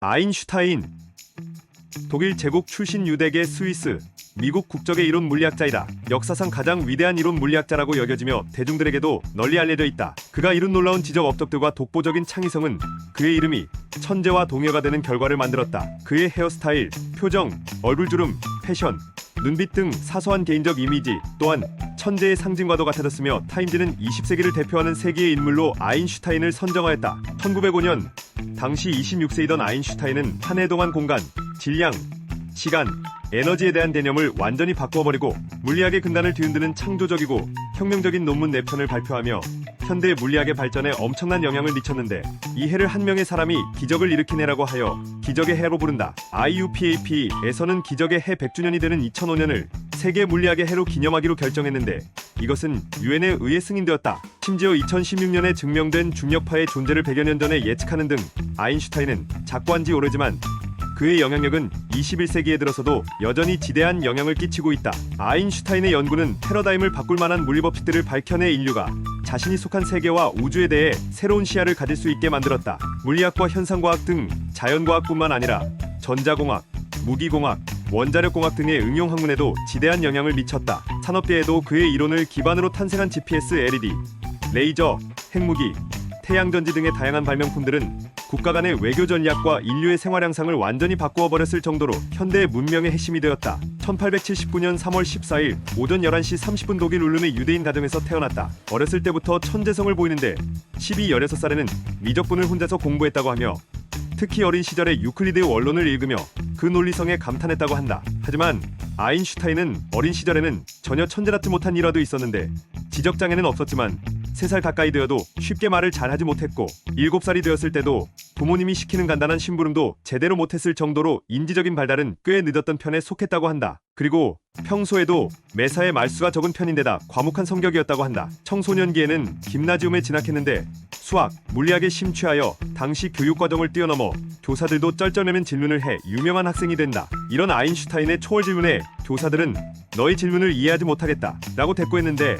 아인슈타인. 독일 제국 출신 유대계 스위스, 미국 국적의 이론 물리학자이다. 역사상 가장 위대한 이론 물리학자라고 여겨지며 대중들에게도 널리 알려져 있다. 그가 이룬 놀라운 지적 업적들과 독보적인 창의성은 그의 이름이 천재와 동요가 되는 결과를 만들었다. 그의 헤어스타일, 표정, 얼굴주름, 패션, 눈빛 등 사소한 개인적 이미지 또한 천재의 상징과도 같아졌으며 타임지는 20세기를 대표하는 세계의 인물로 아인슈타인을 선정하였다. 1905년 당시 26세이던 아인슈타인은 한 해 동안 공간, 질량, 시간, 에너지에 대한 개념을 완전히 바꾸어버리고 물리학의 근간을 뒤흔드는 창조적이고 혁명적인 논문 4편을 발표하며 현대 물리학의 발전에 엄청난 영향을 미쳤는데, 이 해를 한 명의 사람이 기적을 일으킨 해라고 하여 기적의 해로 부른다. IUPAP에서는 기적의 해 100주년이 되는 2005년을 세계 물리학의 해로 기념하기로 결정했는데, 이것은 유엔에 의해 승인되었다. 심지어 2016년에 증명된 중력파의 존재를 100여 년 전에 예측하는 등 아인슈타인은 작고한 지 오래지만 그의 영향력은 21세기에 들어서도 여전히 지대한 영향을 끼치고 있다. 아인슈타인의 연구는 패러다임을 바꿀 만한 물리법칙들을 밝혀내 인류가 자신이 속한 세계와 우주에 대해 새로운 시야를 가질 수 있게 만들었다. 물리학과 현상과학 등 자연과학뿐만 아니라 전자공학, 무기공학, 원자력공학 등의 응용 학문에도 지대한 영향을 미쳤다. 산업계에도 그의 이론을 기반으로 탄생한 GPS, LED, 레이저, 핵무기, 태양전지 등의 다양한 발명품들은 국가 간의 외교 전략과 인류의 생활 양상을 완전히 바꾸어 버렸을 정도로 현대의 문명의 핵심이 되었다. 1879년 3월 14일 오전 11시 30분 독일 울른의 유대인 가정에서 태어났다. 어렸을 때부터 천재성을 보이는데 16살에는 미적분을 혼자서 공부했다고 하며 특히 어린 시절에 유클리드의 원론을 읽으며 그 논리성에 감탄했다고 한다. 하지만 아인슈타인은 어린 시절에는 전혀 천재답지 못한 일화도 있었는데, 지적장애는 없었지만 3살 가까이 되어도 쉽게 말을 잘하지 못했고 7살이 되었을 때도 부모님이 시키는 간단한 심부름도 제대로 못했을 정도로 인지적인 발달은 꽤 늦었던 편에 속했다고 한다. 그리고 평소에도 매사에 말수가 적은 편인데다 과묵한 성격이었다고 한다. 청소년기에는 김나지움에 진학했는데 수학, 물리학에 심취하여 당시 교육과정을 뛰어넘어 교사들도 쩔쩔매는 질문을 해 유명한 학생이 된다. 이런 아인슈타인의 초월 질문에 교사들은 너의 질문을 이해하지 못하겠다 라고 대꾸했는데,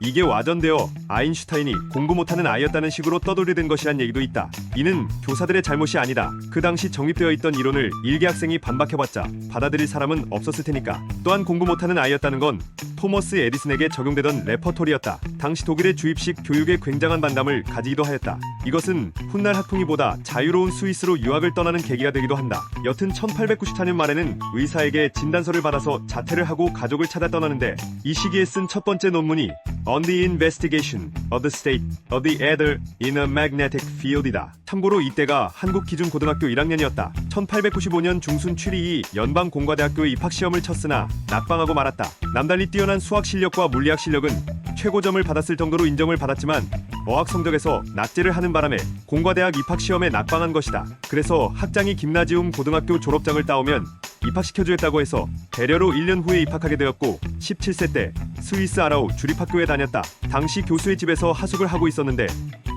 이게 와전되어 아인슈타인이 공부 못하는 아이였다는 식으로 떠돌이된 것이란 얘기도 있다. 이는 교사들의 잘못이 아니다. 그 당시 정립되어 있던 이론을 일개 학생이 반박해봤자 받아들일 사람은 없었을 테니까. 또한 공부 못하는 아이였다는 건 토머스 에디슨에게 적용되던 레퍼토리였다. 당시 독일의 주입식 교육에 굉장한 반감을 가지기도 하였다. 이것은 훗날 학풍이보다 자유로운 스위스로 유학을 떠나는 계기가 되기도 한다. 여튼 1894년 말에는 의사에게 진단서를 받아서 자퇴를 하고 가족을 찾아 떠나는데, 이 시기에 쓴 첫 번째 논문이 On the Investigation of the State of the Ether in a Magnetic Field이다. 참고로 이때가 한국기준고등학교 1학년이었다. 1895년 중순 추리이 연방공과대학교에 입학시험을 쳤으나 낙방하고 말았다. 남달리 뛰어난 수학 실력과 물리학 실력은 최고점을 받았을 정도로 인정을 받았지만 어학 성적에서 낙제를 하는 바람에 공과대학 입학시험에 낙방한 것이다. 그래서 학장이 김나지움 고등학교 졸업장을 따오면 입학시켜주겠다고 해서 배려로 1년 후에 입학하게 되었고, 17세 때 스위스 아라우 주립학교에 다녔다. 당시 교수의 집에서 하숙을 하고 있었는데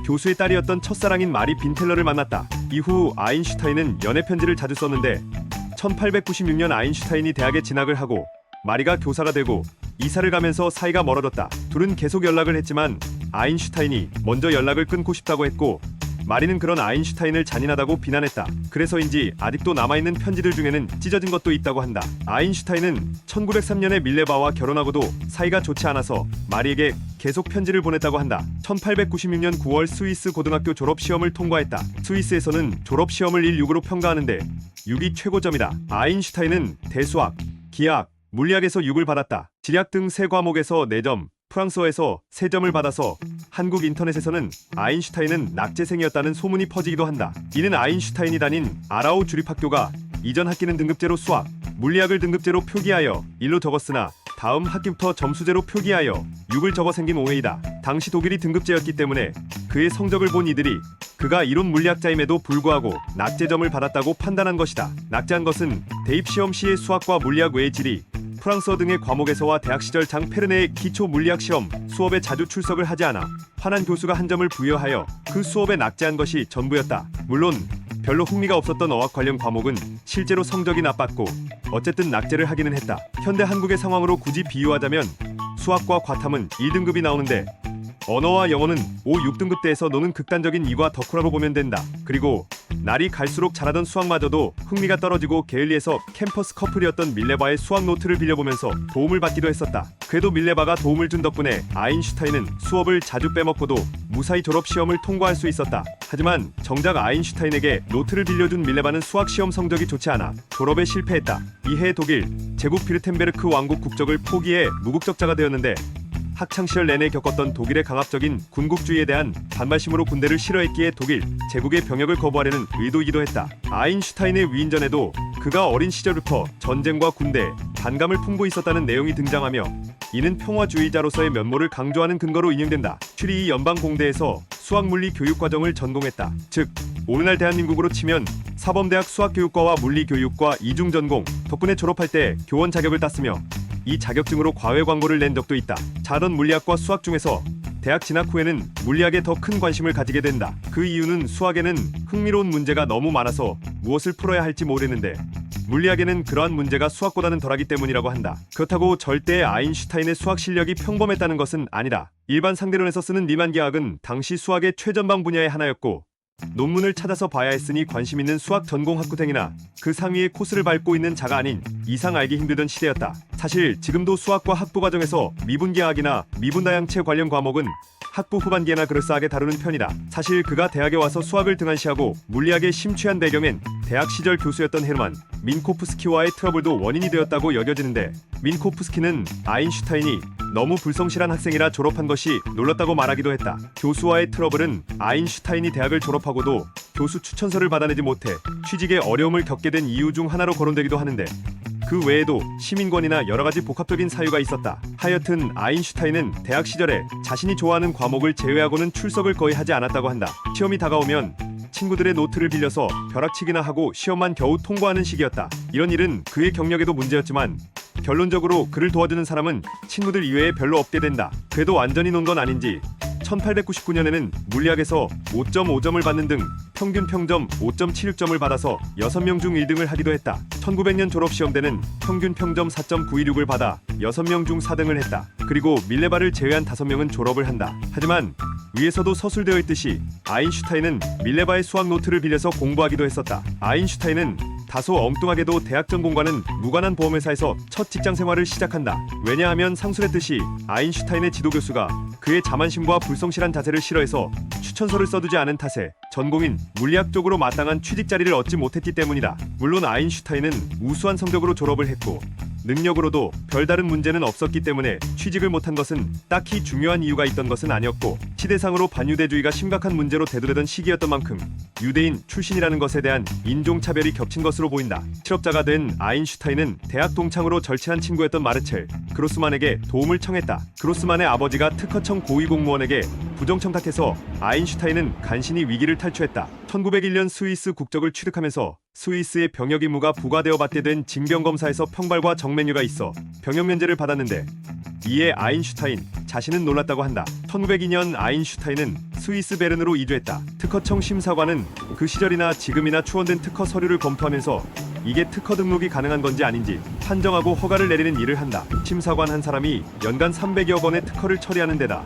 교수의 딸이었던 첫사랑인 마리 빈텔러를 만났다. 이후 아인슈타인은 연애편지를 자주 썼는데 1896년 아인슈타인이 대학에 진학을 하고 마리가 교사가 되고 이사를 가면서 사이가 멀어졌다. 둘은 계속 연락을 했지만 아인슈타인이 먼저 연락을 끊고 싶다고 했고, 마리는 그런 아인슈타인을 잔인하다고 비난했다. 그래서인지 아직도 남아있는 편지들 중에는 찢어진 것도 있다고 한다. 아인슈타인은 1903년에 밀레바와 결혼하고도 사이가 좋지 않아서 마리에게 계속 편지를 보냈다고 한다. 1896년 9월 스위스 고등학교 졸업시험을 통과했다. 스위스에서는 졸업시험을 1,6으로 평가하는데 6이 최고점이다. 아인슈타인은 대수학, 기하학, 물리학에서 6을 받았다. 지리학 등 3과목에서 4점, 프랑스어에서 3점을 받아서 한국 인터넷에서는 아인슈타인은 낙제생이었다는 소문이 퍼지기도 한다. 이는 아인슈타인이 다닌 아라우 주립학교가 이전 학기는 등급제로 수학, 물리학을 등급제로 표기하여 1로 적었으나 다음 학기부터 점수제로 표기하여 6을 적어 생긴 오해이다. 당시 독일이 등급제였기 때문에 그의 성적을 본 이들이 그가 이론 물리학자임에도 불구하고 낙제점을 받았다고 판단한 것이다. 낙제한 것은 대입시험 시의 수학과 물리학 외의 지리, 프랑스어 등의 과목에서와 대학 시절 장 페르네의 기초 물리학 시험 수업에 자주 출석을 하지 않아 화난 교수가 한 점을 부여하여 그 수업에 낙제한 것이 전부였다. 물론 별로 흥미가 없었던 어학 관련 과목은 실제로 성적이 나빴고 어쨌든 낙제를 하기는 했다. 현대 한국의 상황으로 굳이 비유하자면 수학과 과탐은 1등급이 나오는데 언어와 영어는 5, 6등급대에서 노는 극단적인 이과 덕후라고 보면 된다. 그리고 날이 갈수록 잘하던 수학마저도 흥미가 떨어지고 게을리해서 캠퍼스 커플이었던 밀레바의 수학 노트를 빌려보면서 도움을 받기도 했었다. 그래도 밀레바가 도움을 준 덕분에 아인슈타인은 수업을 자주 빼먹고도 무사히 졸업시험을 통과할 수 있었다. 하지만 정작 아인슈타인에게 노트를 빌려준 밀레바는 수학시험 성적이 좋지 않아 졸업에 실패했다. 이해 독일 제국 뷰르텐베르크 왕국 국적을 포기해 무국적자가 되었는데 학창시절 내내 겪었던 독일의 강압적인 군국주의에 대한 반발심으로 군대를 싫어했기에 독일 제국의 병역을 거부하려는 의도이기도 했다. 아인슈타인의 위인전에도 그가 어린 시절부터 전쟁과 군대에 반감을 품고 있었다는 내용이 등장하며 이는 평화주의자로서의 면모를 강조하는 근거로 인용된다. 츄리히 연방공대에서 수학물리 교육과정을 전공했다. 즉 오늘날 대한민국으로 치면 사범대학 수학교육과와 물리교육과 이중전공 덕분에 졸업할 때 교원 자격을 땄으며 이 자격증으로 과외 광고를 낸 적도 있다. 자던 물리학과 수학 중에서 대학 진학 후에는 물리학에 더 큰 관심을 가지게 된다. 그 이유는 수학에는 흥미로운 문제가 너무 많아서 무엇을 풀어야 할지 모르는데 물리학에는 그러한 문제가 수학보다는 덜하기 때문이라고 한다. 그렇다고 절대 아인슈타인의 수학 실력이 평범했다는 것은 아니라 일반 상대론에서 쓰는 리만계학은 당시 수학의 최전방 분야의 하나였고 논문을 찾아서 봐야 했으니 관심 있는 수학 전공 학부생이나 그 상위의 코스를 밟고 있는 자가 아닌 이상 알기 힘들던 시대였다. 사실 지금도 수학과 학부 과정에서 미분계학이나 미분다양체 관련 과목은 학부 후반기에나 그럴싸하게 다루는 편이다. 사실 그가 대학에 와서 수학을 등한시하고 물리학에 심취한 배경엔 대학 시절 교수였던 헤르만 민코프스키와의 트러블도 원인이 되었다고 여겨지는데 민코프스키는 아인슈타인이 너무 불성실한 학생이라 졸업한 것이 놀랐다고 말하기도 했다. 교수와의 트러블은 아인슈타인이 대학을 졸업하고도 교수 추천서를 받아내지 못해 취직에 어려움을 겪게 된 이유 중 하나로 거론되기도 하는데 그 외에도 시민권이나 여러가지 복합적인 사유가 있었다. 하여튼 아인슈타인은 대학 시절에 자신이 좋아하는 과목을 제외하고는 출석을 거의 하지 않았다고 한다. 시험이 다가오면 친구들의 노트를 빌려서 벼락치기나 하고 시험만 겨우 통과하는 시기였다. 이런 일은 그의 경력에도 문제였지만 결론적으로 그를 도와주는 사람은 친구들 이외에 별로 없게 된다. 그래도 완전히 논 건 아닌지 1899년에는 물리학에서 5.5점을 받는 등 평균 평점 5.76점을 받아서 6명 중 1등을 하기도 했다. 1900년 졸업시험 때는 평균 평점 4.926을 받아 6명 중 4등을 했다. 그리고 밀레바를 제외한 5명은 졸업을 한다. 하지만 위에서도 서술되어 있듯이 아인슈타인은 밀레바의 수학 노트를 빌려서 공부하기도 했었다. 아인슈타인은 다소 엉뚱하게도 대학 전공과는 무관한 보험회사에서 첫 직장 생활을 시작한다. 왜냐하면 상술했듯이 아인슈타인의 지도교수가 그의 자만심과 불성실한 자세를 싫어해서 추천서를 써두지 않은 탓에 전공인 물리학 쪽으로 마땅한 취직 자리를 얻지 못했기 때문이다. 물론 아인슈타인은 우수한 성적으로 졸업을 했고 능력으로도 별다른 문제는 없었기 때문에 취직을 못한 것은 딱히 중요한 이유가 있던 것은 아니었고 시대상으로 반유대주의가 심각한 문제로 대두되던 시기였던 만큼 유대인 출신이라는 것에 대한 인종차별이 겹친 것으로 보인다. 실업자가 된 아인슈타인은 대학 동창으로 절친한 친구였던 마르첼 그로스만에게 도움을 청했다. 그로스만의 아버지가 특허청 고위공무원에게 부정청탁해서 아인슈타인은 간신히 위기를 탈출했다. 1901년 스위스 국적을 취득하면서 스위스의 병역 의무가 부과되어 받게 된 징병검사에서 평발과 정맥류가 있어 병역 면제를 받았는데 이에 아인슈타인 자신은 놀랐다고 한다. 1902년 아인슈타인은 스위스 베른으로 이주했다. 특허청 심사관은 그 시절이나 지금이나 추원된 특허 서류를 검토하면서 이게 특허 등록이 가능한 건지 아닌지 판정하고 허가를 내리는 일을 한다. 심사관 한 사람이 연간 300여 건의 특허를 처리하는 데다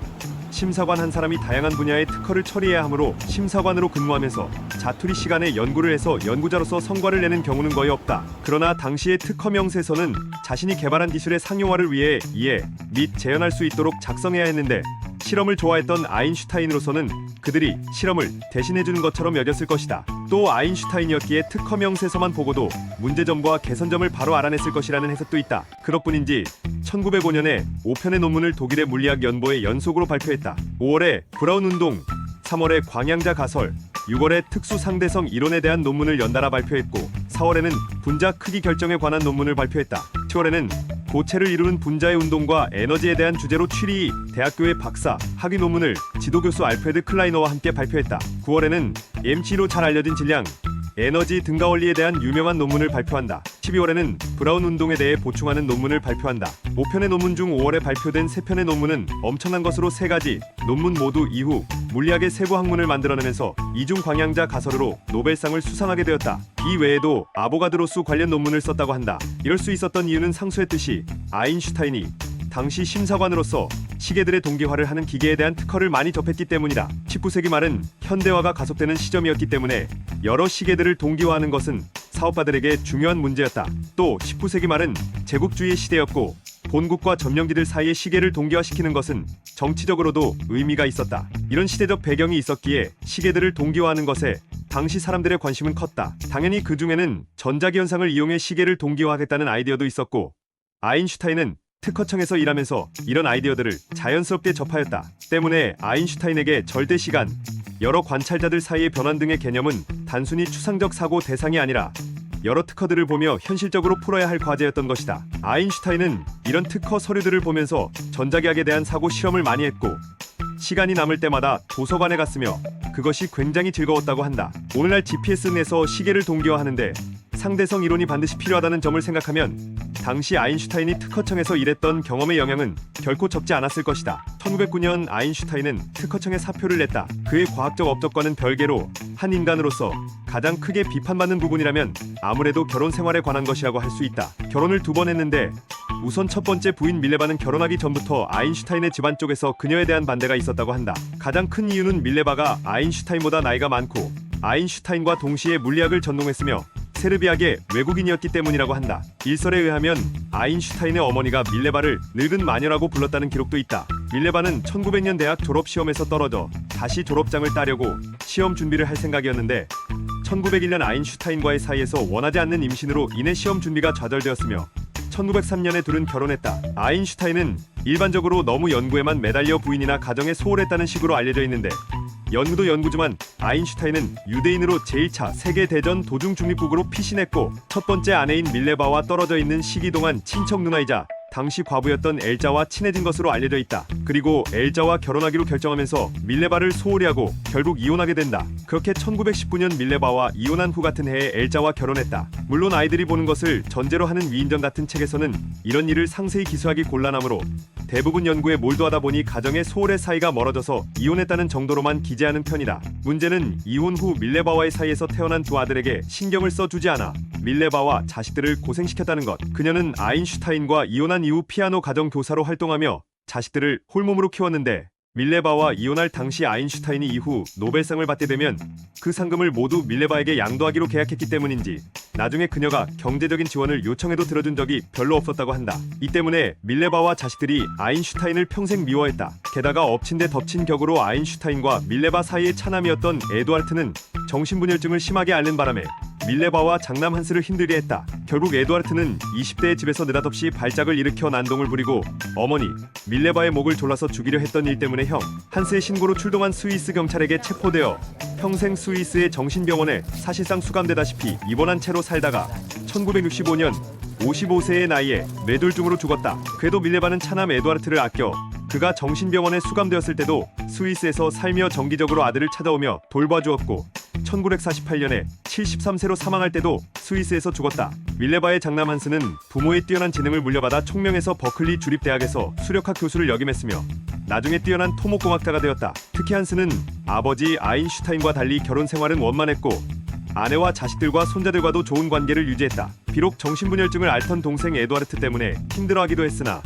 심사관 한 사람이 다양한 분야의 특허를 처리해야 하므로 심사관으로 근무하면서 자투리 시간에 연구를 해서 연구자로서 성과를 내는 경우는 거의 없다. 그러나 당시의 특허 명세서는 자신이 개발한 기술의 상용화를 위해 이해 및 재현할 수 있도록 작성해야 했는데 실험을 좋아했던 아인슈타인으로서는 그들이 실험을 대신해주는 것처럼 여겼을 것이다. 또 아인슈타인이었기에 특허 명세서만 보고도 문제점과 개선점을 바로 알아냈을 것이라는 해석도 있다. 그 덕분인지 1905년에 5편의 논문을 독일의 물리학 연보에 연속으로 발표했다. 5월에 브라운 운동, 3월에 광양자 가설, 6월에 특수 상대성 이론에 대한 논문을 연달아 발표했고 4월에는 분자 크기 결정에 관한 논문을 발표했다. 7월에는 고체를 이루는 분자의 운동과 에너지에 대한 주제로 츄리히 대학교의 박사, 학위 논문을 지도교수 알프레드 클라이너와 함께 발표했다. 9월에는 MC로 잘 알려진 질량, 에너지 등가 원리에 대한 유명한 논문을 발표한다. 12월에는 브라운 운동에 대해 보충하는 논문을 발표한다. 5편의 논문 중 5월에 발표된 3편의 논문은 엄청난 것으로 3가지 논문 모두 이후 물리학의 세부 학문을 만들어내면서 이중 광양자 가설으로 노벨상을 수상하게 되었다. 이 외에도 아보가드로수 관련 논문을 썼다고 한다. 이럴 수 있었던 이유는 상수했듯이 아인슈타인이 당시 심사관으로서 시계들의 동기화를 하는 기계에 대한 특허를 많이 접했기 때문이다. 19세기 말은 현대화가 가속되는 시점이었기 때문에 여러 시계들을 동기화하는 것은 사업가들에게 중요한 문제였다. 또 19세기 말은 제국주의의 시대였고 본국과 점령기들 사이의 시계를 동기화시키는 것은 정치적으로도 의미가 있었다. 이런 시대적 배경이 있었기에 시계들을 동기화하는 것에 당시 사람들의 관심은 컸다. 당연히 그 중에는 전자기 현상을 이용해 시계를 동기화하겠다는 아이디어도 있었고, 아인슈타인은 특허청에서 일하면서 이런 아이디어들을 자연스럽게 접하였다. 때문에 아인슈타인에게 절대 시간, 여러 관찰자들 사이의 변환 등의 개념은 단순히 추상적 사고 대상이 아니라 여러 특허들을 보며 현실적으로 풀어야 할 과제였던 것이다. 아인슈타인은 이런 특허 서류들을 보면서 전자기학에 대한 사고 실험을 많이 했고, 시간이 남을 때마다 도서관에 갔으며 그것이 굉장히 즐거웠다고 한다. 오늘날 GPS 내서 시계를 동기화하는데 상대성 이론이 반드시 필요하다는 점을 생각하면 당시 아인슈타인이 특허청에서 일했던 경험의 영향은 결코 적지 않았을 것이다. 1909년 아인슈타인은 특허청에 사표를 냈다. 그의 과학적 업적과는 별개로 한 인간으로서 가장 크게 비판받는 부분이라면 아무래도 결혼 생활에 관한 것이라고 할 수 있다. 결혼을 2번 했는데 우선 첫 번째 부인 밀레바는 결혼하기 전부터 아인슈타인의 집안 쪽에서 그녀에 대한 반대가 있었다고 한다. 가장 큰 이유는 밀레바가 아인슈타인보다 나이가 많고 아인슈타인과 동시에 물리학을 전공했으며 세르비아계 외국인이었기 때문이라고 한다. 일설에 의하면 아인슈타인의 어머니가 밀레바를 늙은 마녀라고 불렀다는 기록도 있다. 밀레바는 1900년 대학 졸업시험에서 떨어져 다시 졸업장을 따려고 시험 준비를 할 생각이었는데 1901년 아인슈타인과의 사이에서 원하지 않는 임신으로 인해 시험 준비가 좌절되었으며 1903년에 둘은 결혼했다. 아인슈타인은 일반적으로 너무 연구에만 매달려 부인이나 가정에 소홀했다는 식으로 알려져 있는데 연구도 연구지만 아인슈타인은 유대인으로 제1차 세계대전 도중 중립국으로 피신했고 첫 번째 아내인 밀레바와 떨어져 있는 시기 동안 친척 누나이자 당시 과부였던 엘자와 친해진 것으로 알려져 있다. 그리고 엘자와 결혼하기로 결정하면서 밀레바를 소홀히 하고 결국 이혼하게 된다. 그렇게 1919년 밀레바와 이혼한 후 같은 해에 엘자와 결혼했다. 물론 아이들이 보는 것을 전제로 하는 위인전 같은 책에서는 이런 일을 상세히 기술하기 곤란하므로 대부분 연구에 몰두하다 보니 가정의 소홀의 사이가 멀어져서 이혼했다는 정도로만 기재하는 편이다. 문제는 이혼 후 밀레바와의 사이에서 태어난 두 아들에게 신경을 써주지 않아 밀레바와 자식들을 고생시켰다는 것. 그녀는 아인슈타인과 이혼한 이후 피아노 가정 교사로 활동하며 자식들을 홀몸으로 키웠는데 밀레바와 이혼할 당시 아인슈타인이 이후 노벨상을 받게 되면 그 상금을 모두 밀레바에게 양도하기로 계약했기 때문인지 나중에 그녀가 경제적인 지원을 요청해도 들어준 적이 별로 없었다고 한다. 이 때문에 밀레바와 자식들이 아인슈타인을 평생 미워했다. 게다가 엎친 데 덮친 격으로 아인슈타인과 밀레바 사이의 차남이었던 에두아르트는 정신분열증을 심하게 앓는 바람에 밀레바와 장남 한스를 힘들게 했다. 결국 에두아르트는 20대의 집에서 느닷없이 발작을 일으켜 난동을 부리고 어머니 밀레바의 목을 졸라서 죽이려 했던 일 때문에 형 한스의 신고로 출동한 스위스 경찰에게 체포되어 평생 스위스의 정신병원에 사실상 수감되다시피 입원한 채로 살다가 1965년 55세의 나이에 뇌졸중으로 죽었다. 그래도 밀레바는 차남 에두아르트를 아껴 그가 정신병원에 수감되었을 때도 스위스에서 살며 정기적으로 아들을 찾아오며 돌봐주었고 1948년에 73세로 사망할 때도 스위스에서 죽었다. 밀레바의 장남 한스는 부모의 뛰어난 지능을 물려받아 총명에서 버클리 주립대학에서 수력학 교수를 역임했으며 나중에 뛰어난 토목공학자가 되었다. 특히 한스는 아버지 아인슈타인과 달리 결혼 생활은 원만했고 아내와 자식들과 손자들과도 좋은 관계를 유지했다. 비록 정신분열증을 앓던 동생 에두아르트 때문에 힘들어하기도 했으나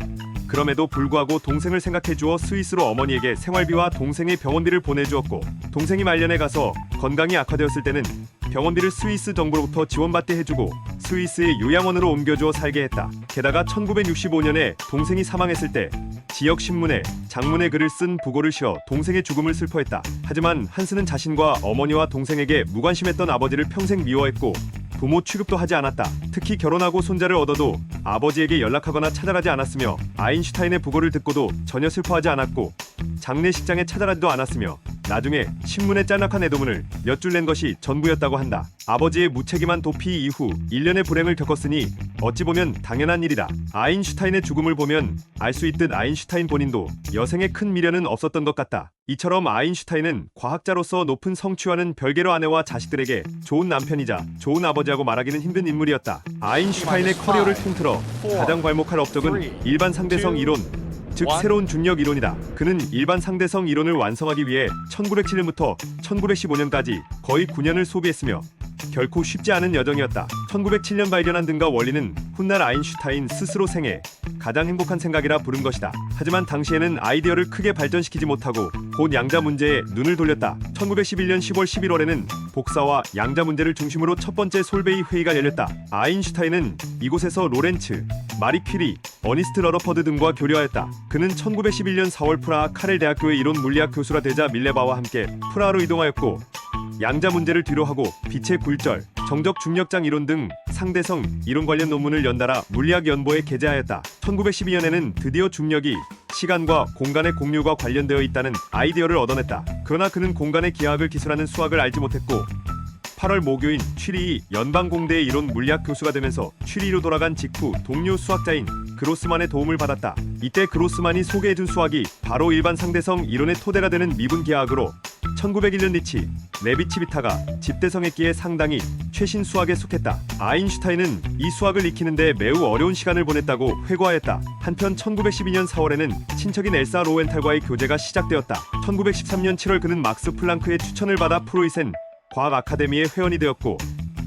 그럼에도 불구하고 동생을 생각해주어 스위스로 어머니에게 생활비와 동생의 병원비를 보내주었고 동생이 말년에 가서 건강이 악화되었을 때는 병원비를 스위스 정부로부터 지원받게 해주고 스위스의 요양원으로 옮겨주어 살게 했다. 게다가 1965년에 동생이 사망했을 때 지역 신문에 장문의 글을 쓴 부고를 씌워 동생의 죽음을 슬퍼했다. 하지만 한스는 자신과 어머니와 동생에게 무관심했던 아버지를 평생 미워했고 부모 취급도 하지 않았다. 특히 결혼하고 손자를 얻어도 아버지에게 연락하거나 찾아가지 않았으며 아인슈타인의 부고를 듣고도 전혀 슬퍼하지 않았고 장례식장에 찾아가지도 않았으며 나중에 신문에 짤막한 애도문을 몇 줄 낸 것이 전부였다고 한다. 아버지의 무책임한 도피 이후 1년의 불행을 겪었으니 어찌 보면 당연한 일이다. 아인슈타인의 죽음을 보면 알 수 있듯 아인슈타인 본인도 여생에 큰 미련은 없었던 것 같다. 이처럼 아인슈타인은 과학자로서 높은 성취와는 별개로 아내와 자식들에게 좋은 남편이자 좋은 아버지하고 말하기는 힘든 인물이었다. 아인슈타인의 커리어를 통틀어 가장 괄목할 업적은 일반 상대성 이론, 즉 새로운 중력 이론이다. 그는 일반 상대성 이론을 완성하기 위해 1907년부터 1915년까지 거의 9년을 소비했으며 결코 쉽지 않은 여정이었다. 1907년 발견한 등가 원리는 훗날 아인슈타인 스스로 생애 가장 행복한 생각이라 부른 것이다. 하지만 당시에는 아이디어를 크게 발전시키지 못하고 곧 양자 문제에 눈을 돌렸다. 1911년 10월 11월에는 복사와 양자 문제를 중심으로 첫 번째 솔베이 회의가 열렸다. 아인슈타인은 이곳에서 로렌츠, 마리 퀴리, 어니스트 러더퍼드 등과 교류하였다. 그는 1911년 4월 프라하 카렐 대학교의 이론 물리학 교수가 되자 밀레바와 함께 프라하로 이동하였고 양자 문제를 뒤로하고 빛의 굴절, 정적 중력장 이론 등 상대성 이론 관련 논문을 연달아 물리학 연보에 게재하였다. 1912년에는 드디어 중력이 시간과 공간의 공류가 관련되어 있다는 아이디어를 얻어냈다. 그러나 그는 공간의 기하학을 기술하는 수학을 알지 못했고 8월 모교인 취리히 연방공대의 이론 물리학 교수가 되면서 취리히로 돌아간 직후 동료 수학자인 그로스만의 도움을 받았다. 이때 그로스만이 소개해준 수학이 바로 일반 상대성 이론의 토대가 되는 미분 기하학으로 1901년 리치, 레비치비타가 집대성했기에 상당히 최신 수학에 속했다. 아인슈타인은 이 수학을 익히는데 매우 어려운 시간을 보냈다고 회고하였다. 한편 1912년 4월에는 친척인 엘사 로엔탈과의 교제가 시작되었다. 1913년 7월 그는 막스 플랑크의 추천을 받아 프로이센 과학 아카데미의 회원이 되었고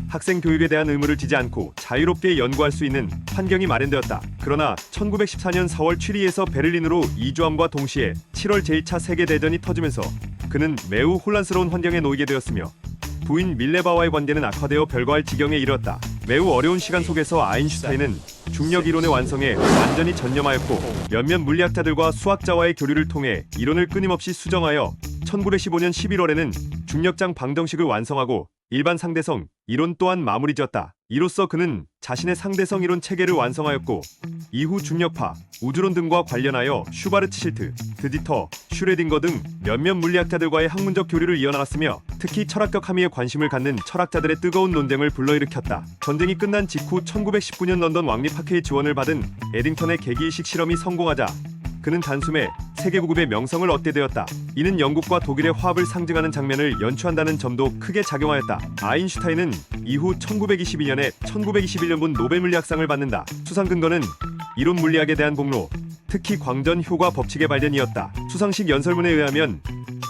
학생 교육에 대한 의무를 지지 않고 자유롭게 연구할 수 있는 환경이 마련되었다. 그러나 1914년 4월 취리히에서 베를린으로 이주함과 동시에 7월 제2차 세계대전이 터지면서 그는 매우 혼란스러운 환경에 놓이게 되었으며 부인 밀레바와의 관계는 악화되어 별거할 지경에 이르렀다. 매우 어려운 시간 속에서 아인슈타인은 중력 이론의 완성에 완전히 전념하였고 몇몇 물리학자들과 수학자와의 교류를 통해 이론을 끊임없이 수정하여 1915년 11월에는 중력장 방정식을 완성하고 일반 상대성 이론 또한 마무리 지었다. 이로써 그는 자신의 상대성 이론 체계를 완성하였고 이후 중력파, 우주론 등과 관련하여 슈바르트실트, 드디터, 슈레딩거 등 몇몇 물리학자들과의 학문적 교류를 이어나갔으며 특히 철학적 함의에 관심을 갖는 철학자들의 뜨거운 논쟁을 불러일으켰다. 전쟁이 끝난 직후 1919년 런던 왕립학회의 지원을 받은 에딩턴의 계기이식 실험이 성공하자 그는 단숨에 세계구급의 명성을 얻게 되었다. 이는 영국과 독일의 화합을 상징하는 장면을 연출한다는 점도 크게 작용하였다. 아인슈타인은 이후 1922년에 1921년분 노벨 물리학상을 받는다. 수상 근거는 이론 물리학에 대한 폭로, 특히 광전 효과 법칙의 발견이었다. 수상식 연설문에 의하면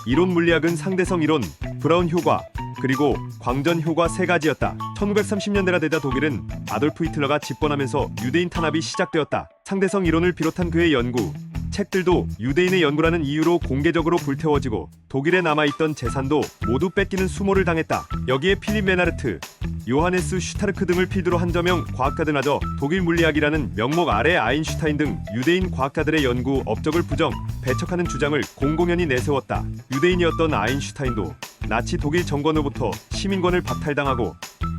이론 물리학은 상대성 이론, 브라운 효과, 그리고 광전 효과 세 가지였다. 1930년대가 되자 독일은 아돌프 히틀러가 집권하면서 유대인 탄압이 시작되었다. 상대성 이론을 비롯한 그의 연구, 책들도 유대인의 연구라는 이유로 공개적으로 불태워지고 독일에 남아있던 재산도 모두 뺏기는 수모를 당했다. 여기에 필립 메나르트, 요하네스 슈타르크 등을 필두로 한 저명 과학가들마저 독일 물리학이라는 명목 아래 아인슈타인 등 유대인 과학자들의 연구 업적을 부정, 배척하는 주장을 공공연히 내세웠다. 유대인이었던 아인슈타인도 나치 독일 정권으로부터 시민권을 박탈당하고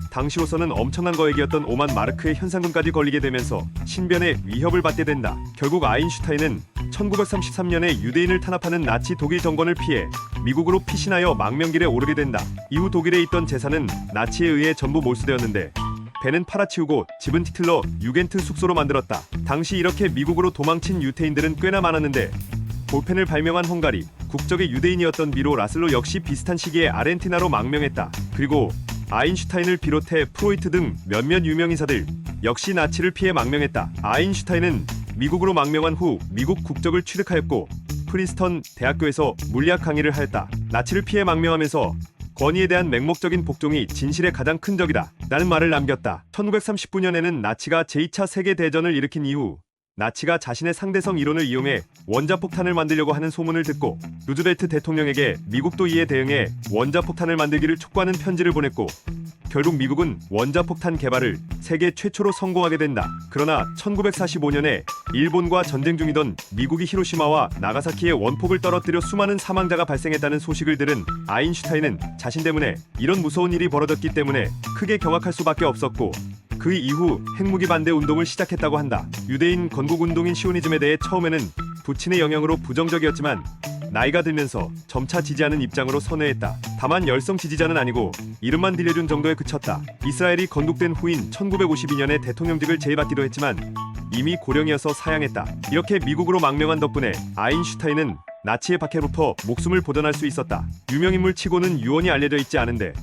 당시로서는 엄청난 거액이었던 5만 마르크의 현상금까지 걸리게 되면서 신변의 위협을 받게 된다. 결국 아인슈타인은 1933년에 유대인을 탄압하는 나치 독일 정권을 피해 미국으로 피신하여 망명길에 오르게 된다. 이후 독일에 있던 재산은 나치에 의해 전부 몰수되었는데 배는 팔아치우고 집은 티틀러 유겐트 숙소로 만들었다. 당시 이렇게 미국으로 도망친 유태인들은 꽤나 많았는데 볼펜을 발명한 헝가리, 국적의 유대인이었던 미로 라슬로 역시 비슷한 시기에 아르헨티나로 망명했다. 그리고 아인슈타인을 비롯해 프로이트 등 몇몇 유명인사들 역시 나치를 피해 망명했다. 아인슈타인은 미국으로 망명한 후 미국 국적을 취득하였고 프린스턴 대학교에서 물리학 강의를 하였다. 나치를 피해 망명하면서 권위에 대한 맹목적인 복종이 진실의 가장 큰 적이다 라는 말을 남겼다. 1939년에는 나치가 제2차 세계대전을 일으킨 이후 나치가 자신의 상대성 이론을 이용해 원자폭탄을 만들려고 하는 소문을 듣고 루즈벨트 대통령에게 미국도 이에 대응해 원자폭탄을 만들기를 촉구하는 편지를 보냈고 결국 미국은 원자폭탄 개발을 세계 최초로 성공하게 된다. 그러나 1945년에 일본과 전쟁 중이던 미국이 히로시마와 나가사키에 원폭을 떨어뜨려 수많은 사망자가 발생했다는 소식을 들은 아인슈타인은 자신 때문에 이런 무서운 일이 벌어졌기 때문에 크게 경악할 수밖에 없었고 그 이후 핵무기 반대 운동을 시작했다고 한다. 유대인 건국운동인 시오니즘에 대해 처음에는 부친의 영향으로 부정적이었지만 나이가 들면서 점차 지지하는 입장으로 선회했다. 다만 열성 지지자는 아니고 이름만 들려준 정도에 그쳤다. 이스라엘이 건국된 후인 1952년에 대통령직을 제의받기도 했지만 이미 고령이어서 사양했다. 이렇게 미국으로 망명한 덕분에 아인슈타인은 나치의 박해로부터 목숨을 보전할 수 있었다. 유명인물 치고는 유언이 알려져 있지 않은데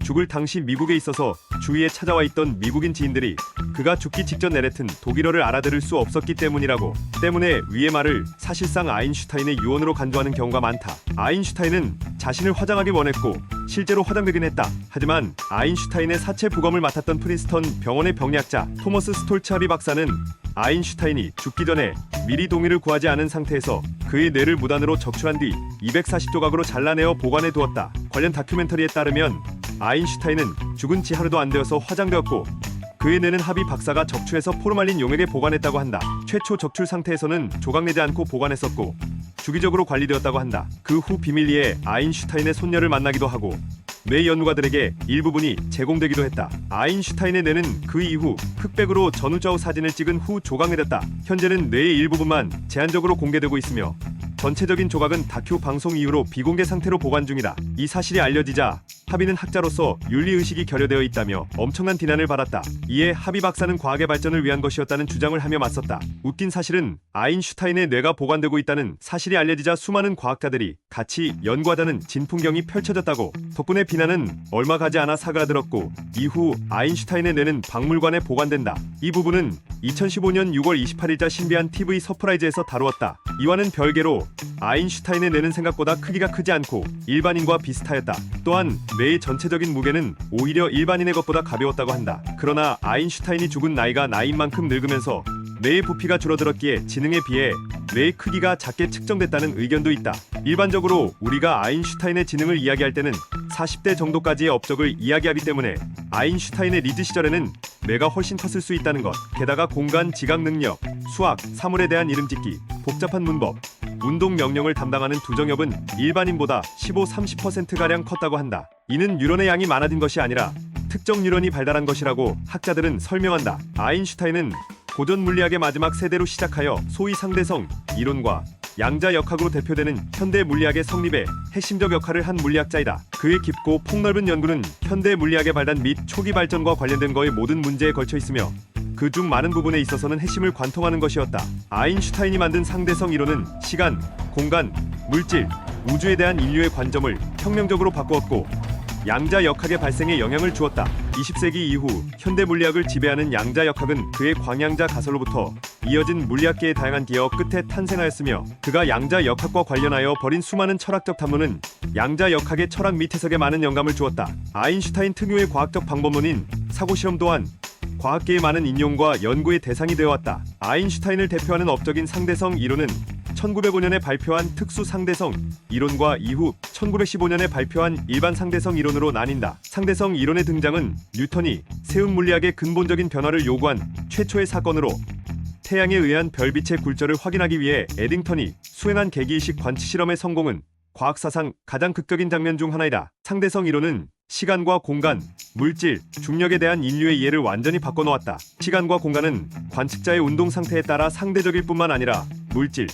죽을 당시 미국에 있어서 주위에 찾아와 있던 미국인 지인들이 그가 죽기 직전 내뱉은 독일어를 알아들을 수 없었기 때문이라고 때문에 위의 말을 사실상 아인슈타인의 유언으로 간주하는 경우가 많다. 아인슈타인은 자신을 화장하기 원했고 실제로 화장되긴 했다. 하지만 아인슈타인의 사체 부검을 맡았던 프린스턴 병원의 병리학자 토머스 스톨차리 박사는 아인슈타인이 죽기 전에 미리 동의를 구하지 않은 상태에서 그의 뇌를 무단으로 적출한 뒤 240조각으로 잘라내어 보관해 두었다. 관련 다큐멘터리에 따르면 아인슈타인은 죽은 지 하루도 안 되어서 화장되었고 그의 뇌는 하비 박사가 적출해서 포르말린 용액에 보관했다고 한다. 최초 적출 상태에서는 조각내지 않고 보관했었고 주기적으로 관리되었다고 한다. 그 후 비밀리에 아인슈타인의 손녀를 만나기도 하고 뇌 연구가들에게 일부분이 제공되기도 했다. 아인슈타인의 뇌는 그 이후 흑백으로 전후좌우 사진을 찍은 후 조각내렸다. 현재는 뇌의 일부분만 제한적으로 공개되고 있으며 전체적인 조각은 다큐 방송 이후로 비공개 상태로 보관 중이다. 이 사실이 알려지자 하비는 학자로서 윤리의식이 결여되어 있다며 엄청난 비난을 받았다. 이에 하비 박사는 과학의 발전을 위한 것이었다는 주장을 하며 맞섰다. 웃긴 사실은 아인슈타인의 뇌가 보관되고 있다는 사실이 알려지자 수많은 과학자들이 같이 연구하다는 진풍경이 펼쳐졌다고. 덕분에 비난은 얼마 가지 않아 사그라들었고 이후 아인슈타인의 뇌는 박물관에 보관된다. 이 부분은 2015년 6월 28일자 신비한 TV 서프라이즈에서 다루었다. 이와는 별개로 아인슈타인의 뇌는 생각보다 크기가 크지 않고 일반인과 비슷하였다. 또한 뇌의 전체적인 무게는 오히려 일반인의 것보다 가벼웠다고 한다. 그러나 아인슈타인이 죽은 나이가 나이인 만큼 늙으면서 뇌의 부피가 줄어들었기에 지능에 비해 뇌의 크기가 작게 측정됐다는 의견도 있다. 일반적으로 우리가 아인슈타인의 지능을 이야기할 때는 40대 정도까지의 업적을 이야기하기 때문에 아인슈타인의 리즈 시절에는 뇌가 훨씬 컸을 수 있다는 것. 게다가 공간 지각 능력, 수학, 사물에 대한 이름짓기, 복잡한 문법, 운동 명령을 담당하는 두정엽은 일반인보다 15-30%가량 컸다고 한다. 이는 뉴런의 양이 많아진 것이 아니라 특정 뉴런이 발달한 것이라고 학자들은 설명한다. 아인슈타인은 고전 물리학의 마지막 세대로 시작하여 소위 상대성 이론과 양자역학으로 대표되는 현대 물리학의 성립에 핵심적 역할을 한 물리학자이다. 그의 깊고 폭넓은 연구는 현대 물리학의 발달 및 초기 발전과 관련된 거의 모든 문제에 걸쳐 있으며 그 중 많은 부분에 있어서는 핵심을 관통하는 것이었다. 아인슈타인이 만든 상대성 이론은 시간, 공간, 물질, 우주에 대한 인류의 관점을 혁명적으로 바꾸었고 양자역학의 발생에 영향을 주었다. 20세기 이후 현대 물리학을 지배하는 양자역학은 그의 광양자 가설로부터 이어진 물리학계의 다양한 기여 끝에 탄생하였으며 그가 양자역학과 관련하여 벌인 수많은 철학적 탐론은 양자역학의 철학 및 해석에 많은 영감을 주었다. 아인슈타인 특유의 과학적 방법론인 사고실험 또한 과학계의 많은 인용과 연구의 대상이 되어왔다. 아인슈타인을 대표하는 업적인 상대성 이론은 1905년에 발표한 특수 상대성 이론과 이후 1915년에 발표한 일반 상대성 이론으로 나뉜다. 상대성 이론의 등장은 뉴턴이 세운 물리학의 근본적인 변화를 요구한 최초의 사건으로 태양에 의한 별빛의 굴절을 확인하기 위해 에딩턴이 수행한 개기이식 관치 실험의 성공은 과학사상 가장 극적인 장면 중 하나이다. 상대성 이론은 시간과 공간, 물질, 중력에 대한 인류의 이해를 완전히 바꿔놓았다. 시간과 공간은 관측자의 운동 상태에 따라 상대적일 뿐만 아니라 물질,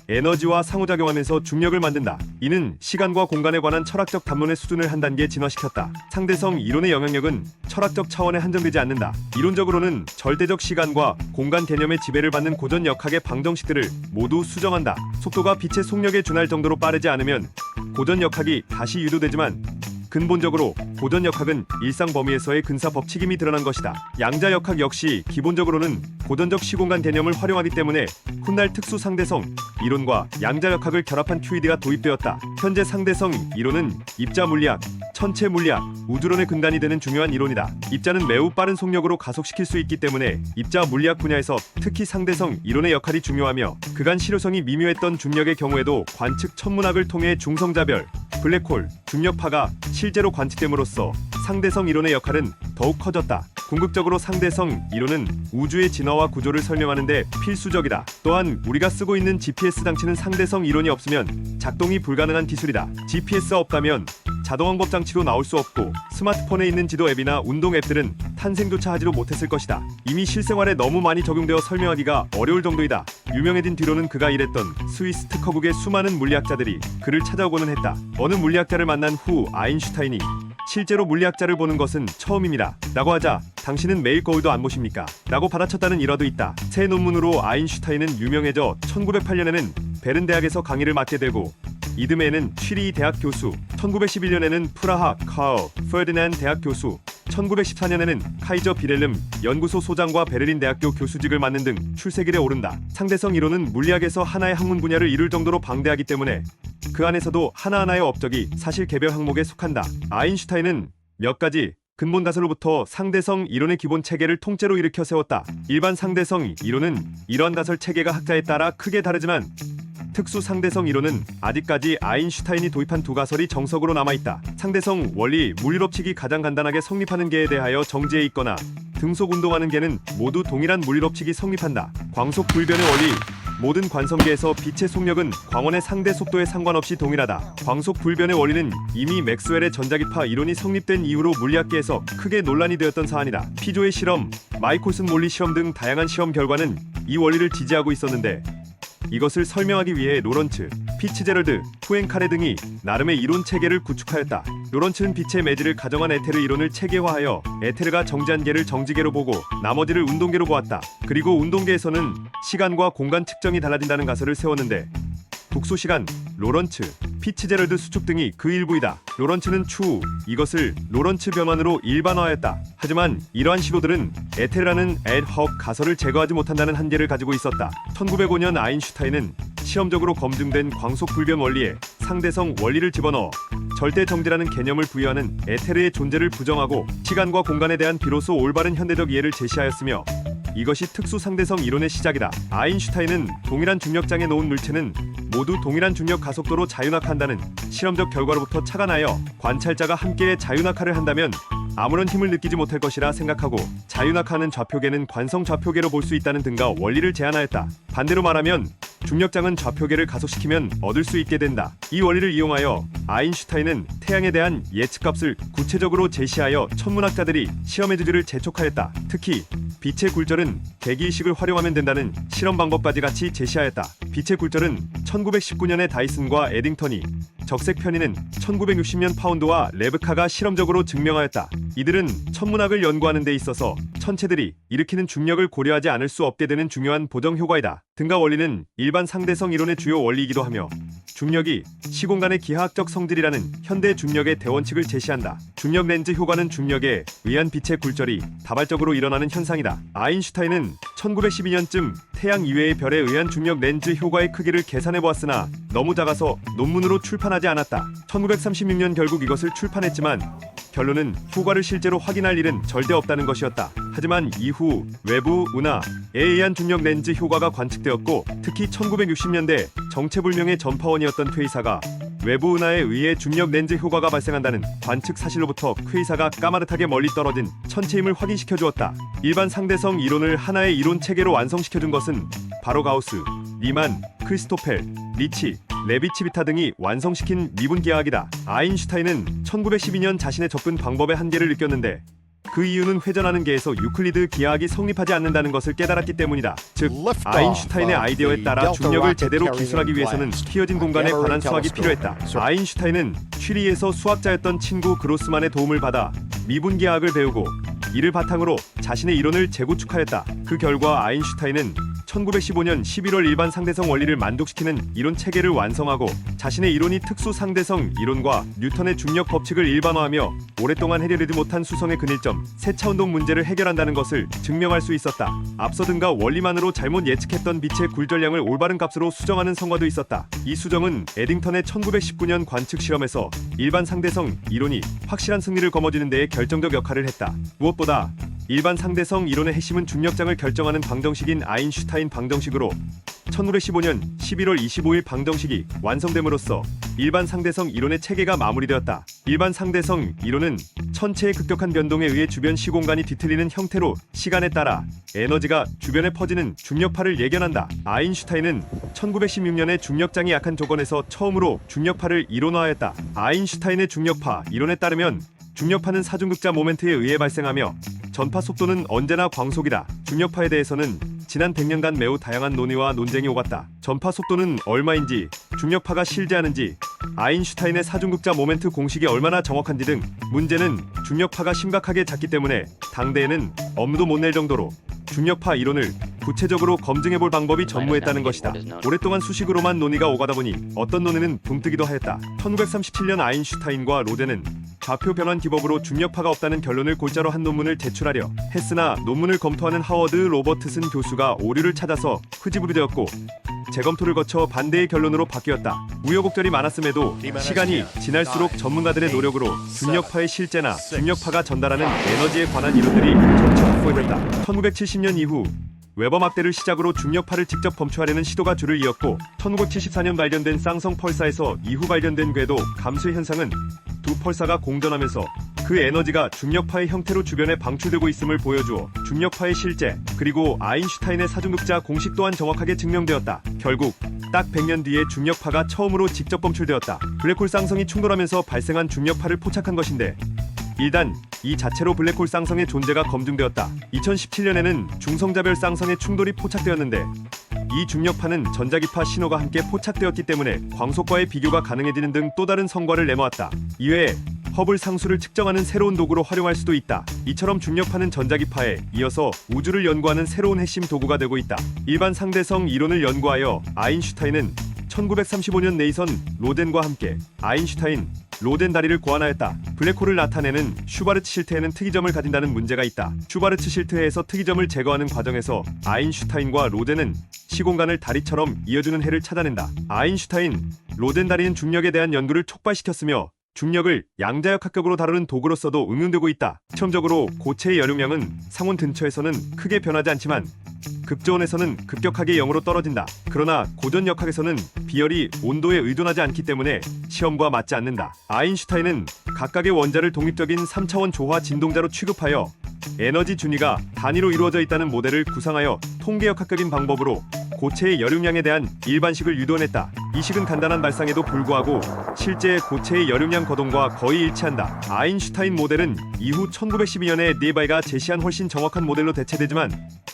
에너지와 상호작용하면서 중력을 만든다. 이는 시간과 공간에 관한 철학적 담론의 수준을 한 단계 진화시켰다. 상대성 이론의 영향력은 철학적 차원에 한정되지 않는다. 이론적으로는 절대적 시간과 공간 개념의 지배를 받는 고전 역학의 방정식들을 모두 수정한다. 속도가 빛의 속력에 준할 정도로 빠르지 않으면 고전 역학이 다시 유도되지만 근본적으로 고전 역학은 일상 범위에서의 근사 법칙임이 드러난 것이다. 양자 역학 역시 기본적으로는 고전적 시공간 개념을 활용하기 때문에 훗날 특수 상대성 이론과 양자 역학을 결합한 QED가 도입되었다. 현재 상대성 이론은 입자 물리학, 천체 물리학, 우주론의 근간이 되는 중요한 이론이다. 입자는 매우 빠른 속력으로 가속시킬 수 있기 때문에 입자 물리학 분야에서 특히 상대성 이론의 역할이 중요하며 그간 실효성이 미묘했던 중력의 경우에도 관측 천문학을 통해 중성자별, 블랙홀, 중력파가 실제로 관측됨으로써 상대성 이론의 역할은 더욱 커졌다. 궁극적으로 상대성 이론은 우주의 진화와 구조를 설명하는 데 필수적이다. 또한 우리가 쓰고 있는 GPS 장치는 상대성 이론이 없으면 작동이 불가능한 기술이다. GPS가 없다면 자동항법 장치로 나올 수 없고 스마트폰에 있는 지도 앱이나 운동 앱들은 탄생조차 하지도 못했을 것이다. 이미 실생활에 너무 많이 적용되어 설명하기가 어려울 정도이다. 유명해진 뒤로는 그가 일했던 스위스 특허국의 수많은 물리학자들이 그를 찾아오고는 했다. 어느 물리학자를 만난 후 아인슈타인이 실제로 물리학자를 보는 것은 처음입니다. 라고 하자 당신은 매일 거울도 안 보십니까? 라고 받아쳤다는 일화도 있다. 새 논문으로 아인슈타인은 유명해져 1908년에는 베른 대학에서 강의를 맡게 되고 이듬해에는 취리 대학 교수, 1911년에는 프라하 카얼 페르디난드 대학 교수, 1914년에는 카이저 비렐름 연구소 소장과 베를린 대학교 교수직을 맡는 등 출세길에 오른다. 상대성 이론은 물리학에서 하나의 학문 분야를 이룰 정도로 방대하기 때문에 그 안에서도 하나하나의 업적이 사실 개별 항목에 속한다. 아인슈타인은 몇 가지 근본 가설로부터 상대성 이론의 기본 체계를 통째로 일으켜 세웠다. 일반 상대성 이론은 이러한 가설 체계가 학자에 따라 크게 다르지만 특수 상대성 이론은 아직까지 아인슈타인이 도입한 두 가설이 정석으로 남아있다. 상대성 원리, 물리법칙이 가장 간단하게 성립하는 개에 대하여 정지해 있거나 등속 운동하는 개는 모두 동일한 물리법칙이 성립한다. 광속 불변의 원리, 모든 관성계에서 빛의 속력은 광원의 상대 속도에 상관없이 동일하다. 광속 불변의 원리는 이미 맥스웰의 전자기파 이론이 성립된 이후로 물리학계에서 크게 논란이 되었던 사안이다. 피조의 실험, 마이콜슨 몰리 실험 등 다양한 실험 결과는 이 원리를 지지하고 있었는데 이것을 설명하기 위해 로런츠, 피츠제럴드, 푸엔카레 등이 나름의 이론 체계를 구축하였다. 로런츠는 빛의 매질을 가정한 에테르 이론을 체계화하여 에테르가 정지한 개를 정지계로 보고 나머지를 운동계로 보았다. 그리고 운동계에서는 시간과 공간 측정이 달라진다는 가설을 세웠는데 독소시간, 로런츠, 피츠제럴드 수축 등이 그 일부이다. 로런츠는 추후 이것을 로런츠 변환으로 일반화하였다. 하지만 이러한 시도들은 에테르라는 애드헉 가설을 제거하지 못한다는 한계를 가지고 있었다. 1905년 아인슈타인은 시험적으로 검증된 광속 불변 원리에 상대성 원리를 집어넣어 절대 정지라는 개념을 부여하는 에테르의 존재를 부정하고 시간과 공간에 대한 비로소 올바른 현대적 이해를 제시하였으며 이것이 특수 상대성 이론의 시작이다. 아인슈타인은 동일한 중력장에 놓은 물체는 모두 동일한 중력 가속도로 자유낙하한다는 실험적 결과로부터 착안하여 관찰자가 함께 자유낙하를 한다면 아무런 힘을 느끼지 못할 것이라 생각하고 자유낙하하는 좌표계는 관성 좌표계로 볼 수 있다는 등과 원리를 제안하였다. 반대로 말하면 중력장은 좌표계를 가속시키면 얻을 수 있게 된다. 이 원리를 이용하여 아인슈타인은 태양에 대한 예측값을 구체적으로 제시하여 천문학자들이 시험의 주제를 재촉하였다. 특히 빛의 굴절은 대기의식을 활용하면 된다는 실험 방법까지 같이 제시하였다. 빛의 굴절은 1919년에 다이슨과 에딩턴이, 적색 편의는 1960년 파운드와 레브카가 실험적으로 증명하였다. 이들은 천문학을 연구하는 데 있어서 천체들이 일으키는 중력을 고려하지 않을 수 없게 되는 중요한 보정 효과이다. 등가 원리는 일반 상대성 이론의 주요 원리이기도 하며 중력이 시공간의 기하학적 성질이라는 현대 중력의 대원칙을 제시한다. 중력 렌즈 효과는 중력에 의한 빛의 굴절이 다발적으로 일어나는 현상이다. 아인슈타인은 1912년쯤 태양 이외의 별에 의한 중력 렌즈 효과의 크기를 계산해 보았으나 너무 작아서 논문으로 출판하지 않았다. 1936년 결국 이것을 출판했지만 결론은 효과를 실제로 확인할 일은 절대 없다는 것이었다. 하지만 이후 외부 운하에 의한 중력 렌즈 효과가 관측되었고 특히 1960년대 정체불명의 전파원이었던 퀘이사가 외부 운하에 의해 중력 렌즈 효과가 발생한다는 관측 사실로부터 퀘이사가 까마득하게 멀리 떨어진 천체임을 확인시켜 주었다. 일반 상대성 이론을 하나의 이론 체계로 완성시켜준 것은 바로 가우스, 리만, 크리스토펠, 리치, 레비치비타 등이 완성시킨 미분기하학이다. 아인슈타인은 1912년 자신의 접근 방법의 한계를 느꼈는데 그 이유는 회전하는 계에서 유클리드 기하학이 성립하지 않는다는 것을 깨달았기 때문이다. 즉, 아인슈타인의 아이디어에 따라 중력을 제대로 기술하기 위해서는 휘어진 공간에 관한 수학이 필요했다. 아인슈타인은 취리에서 수학자였던 친구 그로스만의 도움을 받아 미분기하학을 배우고 이를 바탕으로 자신의 이론을 재구축하였다. 그 결과 아인슈타인은 1915년 11월 일반 상대성 원리를 만족시키는 이론 체계를 완성하고 자신의 이론이 특수 상대성 이론과 뉴턴의 중력 법칙을 일반화하며 오랫동안 해결되지 못한 수성의 근일점, 세차운동 문제를 해결한다는 것을 증명할 수 있었다. 앞서 등가 원리만으로 잘못 예측했던 빛의 굴절량을 올바른 값으로 수정하는 성과도 있었다. 이 수정은 에딩턴의 1919년 관측 실험에서 일반 상대성 이론이 확실한 승리를 거머쥐는 데에 결정적 역할을 했다. 무엇보다 일반 상대성 이론의 핵심은 중력장을 결정하는 방정식인 아인슈타인 방정식으로 1915년 11월 25일 방정식이 완성됨으로써 일반 상대성 이론의 체계가 마무리되었다. 일반 상대성 이론은 천체의 급격한 변동에 의해 주변 시공간이 뒤틀리는 형태로 시간에 따라 에너지가 주변에 퍼지는 중력파를 예견한다. 아인슈타인은 1916년에 중력장이 약한 조건에서 처음으로 중력파를 이론화하였다. 아인슈타인의 중력파 이론에 따르면 중력파는 사중극자 모멘트에 의해 발생하며 전파 속도는 언제나 광속이다. 중력파에 대해서는 지난 100년간 매우 다양한 논의와 논쟁이 오갔다. 전파 속도는 얼마인지, 중력파가 실제하는지, 아인슈타인의 사중극자 모멘트 공식이 얼마나 정확한지 등 문제는 중력파가 심각하게 작기 때문에 당대에는 엄두도 못 낼 정도로 중력파 이론을 구체적으로 검증해볼 방법이 전무했다는 것이다. 오랫동안 수식으로만 논의가 오가다 보니 어떤 논의는 붕뜨기도 하였다. 1937년 아인슈타인과 로데는 좌표 변환 기법으로 중력파가 없다는 결론을 골자로 한 논문을 제출하려 했으나 논문을 검토하는 하워드 로버트슨 교수가 오류를 찾아서 흐지부리되었고 재검토를 거쳐 반대의 결론으로 바뀌었다. 우여곡절이 많았음에도 시간이 지날수록 전문가들의 노력으로 중력파의 실제나 중력파가 전달하는 에너지에 관한 이론들이 점차 확보됐다. 1970년 이후 웨버 막대를 시작으로 중력파를 직접 검출하려는 시도가 줄을 이었고 1974년 발견된 쌍성 펄사에서 이후 발견된 궤도 감쇄 현상은 두 펄사가 공전하면서 그 에너지가 중력파의 형태로 주변에 방출되고 있음을 보여주어 중력파의 실제 그리고 아인슈타인의 사중극자 공식 또한 정확하게 증명되었다. 결국 딱 100년 뒤에 중력파가 처음으로 직접 검출되었다. 블랙홀 쌍성이 충돌하면서 발생한 중력파를 포착한 것인데 일단 이 자체로 블랙홀 쌍성의 존재가 검증되었다. 2017년에는 중성자별 쌍성의 충돌이 포착되었는데 이 중력파는 전자기파 신호가 함께 포착되었기 때문에 광속과의 비교가 가능해지는 등 또 다른 성과를 내모았다. 이외에 허블 상수를 측정하는 새로운 도구로 활용할 수도 있다. 이처럼 중력파는 전자기파에 이어서 우주를 연구하는 새로운 핵심 도구가 되고 있다. 일반 상대성 이론을 연구하여 아인슈타인은 1935년 네이선 로덴과 함께 아인슈타인 로덴 다리를 고안하였다. 블랙홀을 나타내는 슈바르츠 실트에는 특이점을 가진다는 문제가 있다. 슈바르츠 실트에서 특이점을 제거하는 과정에서 아인슈타인과 로덴은 시공간을 다리처럼 이어주는 해를 찾아낸다. 아인슈타인 로덴 다리는 중력에 대한 연구를 촉발시켰으며 중력을 양자역학격으로 다루는 도구로서도 응용되고 있다. 실험적으로 고체의 여lum량은 상온 근처에서는 크게 변하지 않지만 급저온에서는 급격하게 0으로 떨어진다. 그러나 고전역학에서는 비열이 온도에 의존하지 않기 때문에 시험과 맞지 않는다. 아인슈타인은 각각의 원자를 독립적인 3차원 조화 진동자로 취급하여 에너지 준위가 단위로 이루어져 있다는 모델을 구상하여 통계역학적인 방법으로 고체의 여lum량에 대한 일반식을 유도했다. 이 식은 간단한 발상에도 불구하고 실제 고체의 여lum량 거동과 거의 일치한다. 아인슈타인 모델은 이후 1912년에 니에바이가 제시한 훨씬 정확한 모델로 대체되지만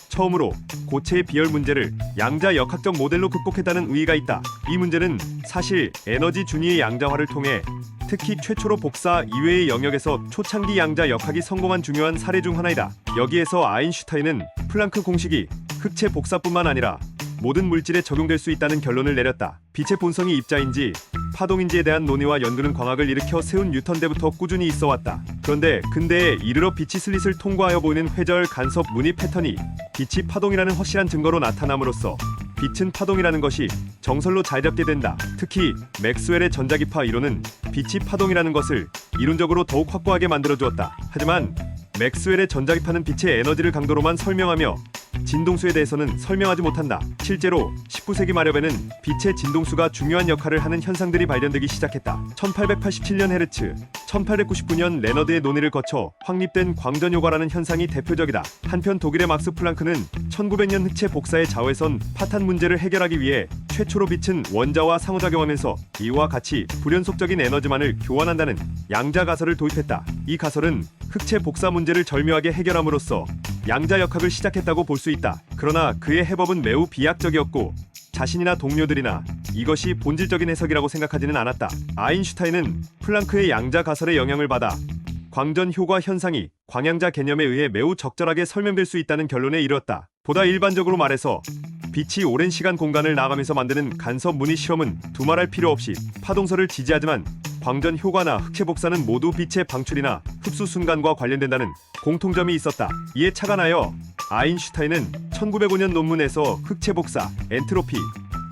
처음으로 고체의 비열 문제를 양자 역학적 모델로 극복했다는 의의가 있다. 이 문제는 사실 에너지 준위의 양자화를 통해 특히 최초로 복사 이외의 영역에서 초창기 양자 역학이 성공한 중요한 사례 중 하나이다. 여기에서 아인슈타인은 플랑크 공식이 흑체 복사뿐만 아니라 모든 물질에 적용될 수 있다는 결론을 내렸다. 빛의 본성이 입자인지 파동인지에 대한 논의와 연구는 광학을 일으켜 세운 뉴턴대부터 꾸준히 있어왔다. 그런데 근대에 이르러 빛이 슬릿을 통과하여 보이는 회절 간섭 무늬 패턴이 빛이 파동이라는 확실한 증거로 나타남으로써 빛은 파동이라는 것이 정설로 자리잡게 된다. 특히 맥스웰의 전자기파 이론은 빛이 파동이라는 것을 이론적으로 더욱 확고하게 만들어주었다. 하지만 맥스웰의 전자기파는 빛의 에너지를 강도로만 설명하며 진동수에 대해서는 설명하지 못한다. 실제로 19세기 말엽에는 빛의 진동수가 중요한 역할을 하는 현상들이 발견되기 시작했다. 1887년 헤르츠, 1899년 레너드의 논의를 거쳐 확립된 광전효과라는 현상이 대표적이다. 한편 독일의 막스 플랑크는 1900년 흑체 복사의 자외선 파탄 문제를 해결하기 위해 최초로 빛은 원자와 상호작용하면서 이와 같이 불연속적인 에너지만을 교환한다는 양자 가설을 도입했다. 이 가설은 흑체 복사 문제를 절묘하게 해결함으로써 양자 역학을 시작했다고 볼 수 있다. 그러나 그의 해법은 매우 비약적이었고 자신이나 동료들이나 이것이 본질적인 해석이라고 생각하지는 않았다. 아인슈타인은 플랑크의 양자 가설의 영향을 받아 광전 효과 현상이 광양자 개념에 의해 매우 적절하게 설명될 수 있다는 결론에 이르렀다. 보다 일반적으로 말해서 빛이 오랜 시간 공간을 나가면서 만드는 간섭 무늬 실험은 두말할 필요 없이 파동설을 지지하지만 광전 효과나 흑체 복사는 모두 빛의 방출이나 흡수 순간과 관련된다는 공통점이 있었다. 이에 착안하여 아인슈타인은 1905년 논문에서 흑체 복사, 엔트로피,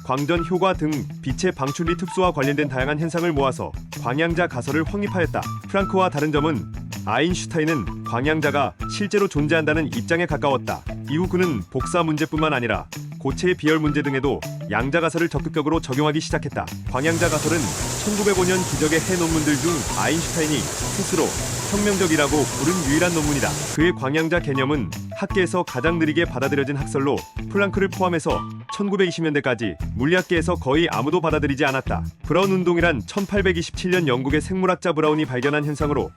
광전 효과 등 빛의 방출 및 흡수와 관련된 다양한 현상을 모아서 광양자 가설을 확립하였다. 프랑크와 다른 점은 아인슈타인은 광양자가 실제로 존재한다는 입장에 가까웠다. 이후 그는 복사 문제뿐만 아니라 고체의 비열 문제 등에도 양자 가설을 적극적으로 적용하기 시작했다. 광양자 가설은 1905년 기적의 해 논문들 중 아인슈타인이 스스로 혁명적이라고 부른 유일한 논문이다. 그의 광양자 개념은 학계에서 가장 느리게 받아들여진 학설로 플랑크를 포함해서 1920년대까지 물리학계에서 거의 아무도 받아들이지 않았다. 브라운 운동이란 1827년 영국의 생물학자 브라운이 발견한 현상으로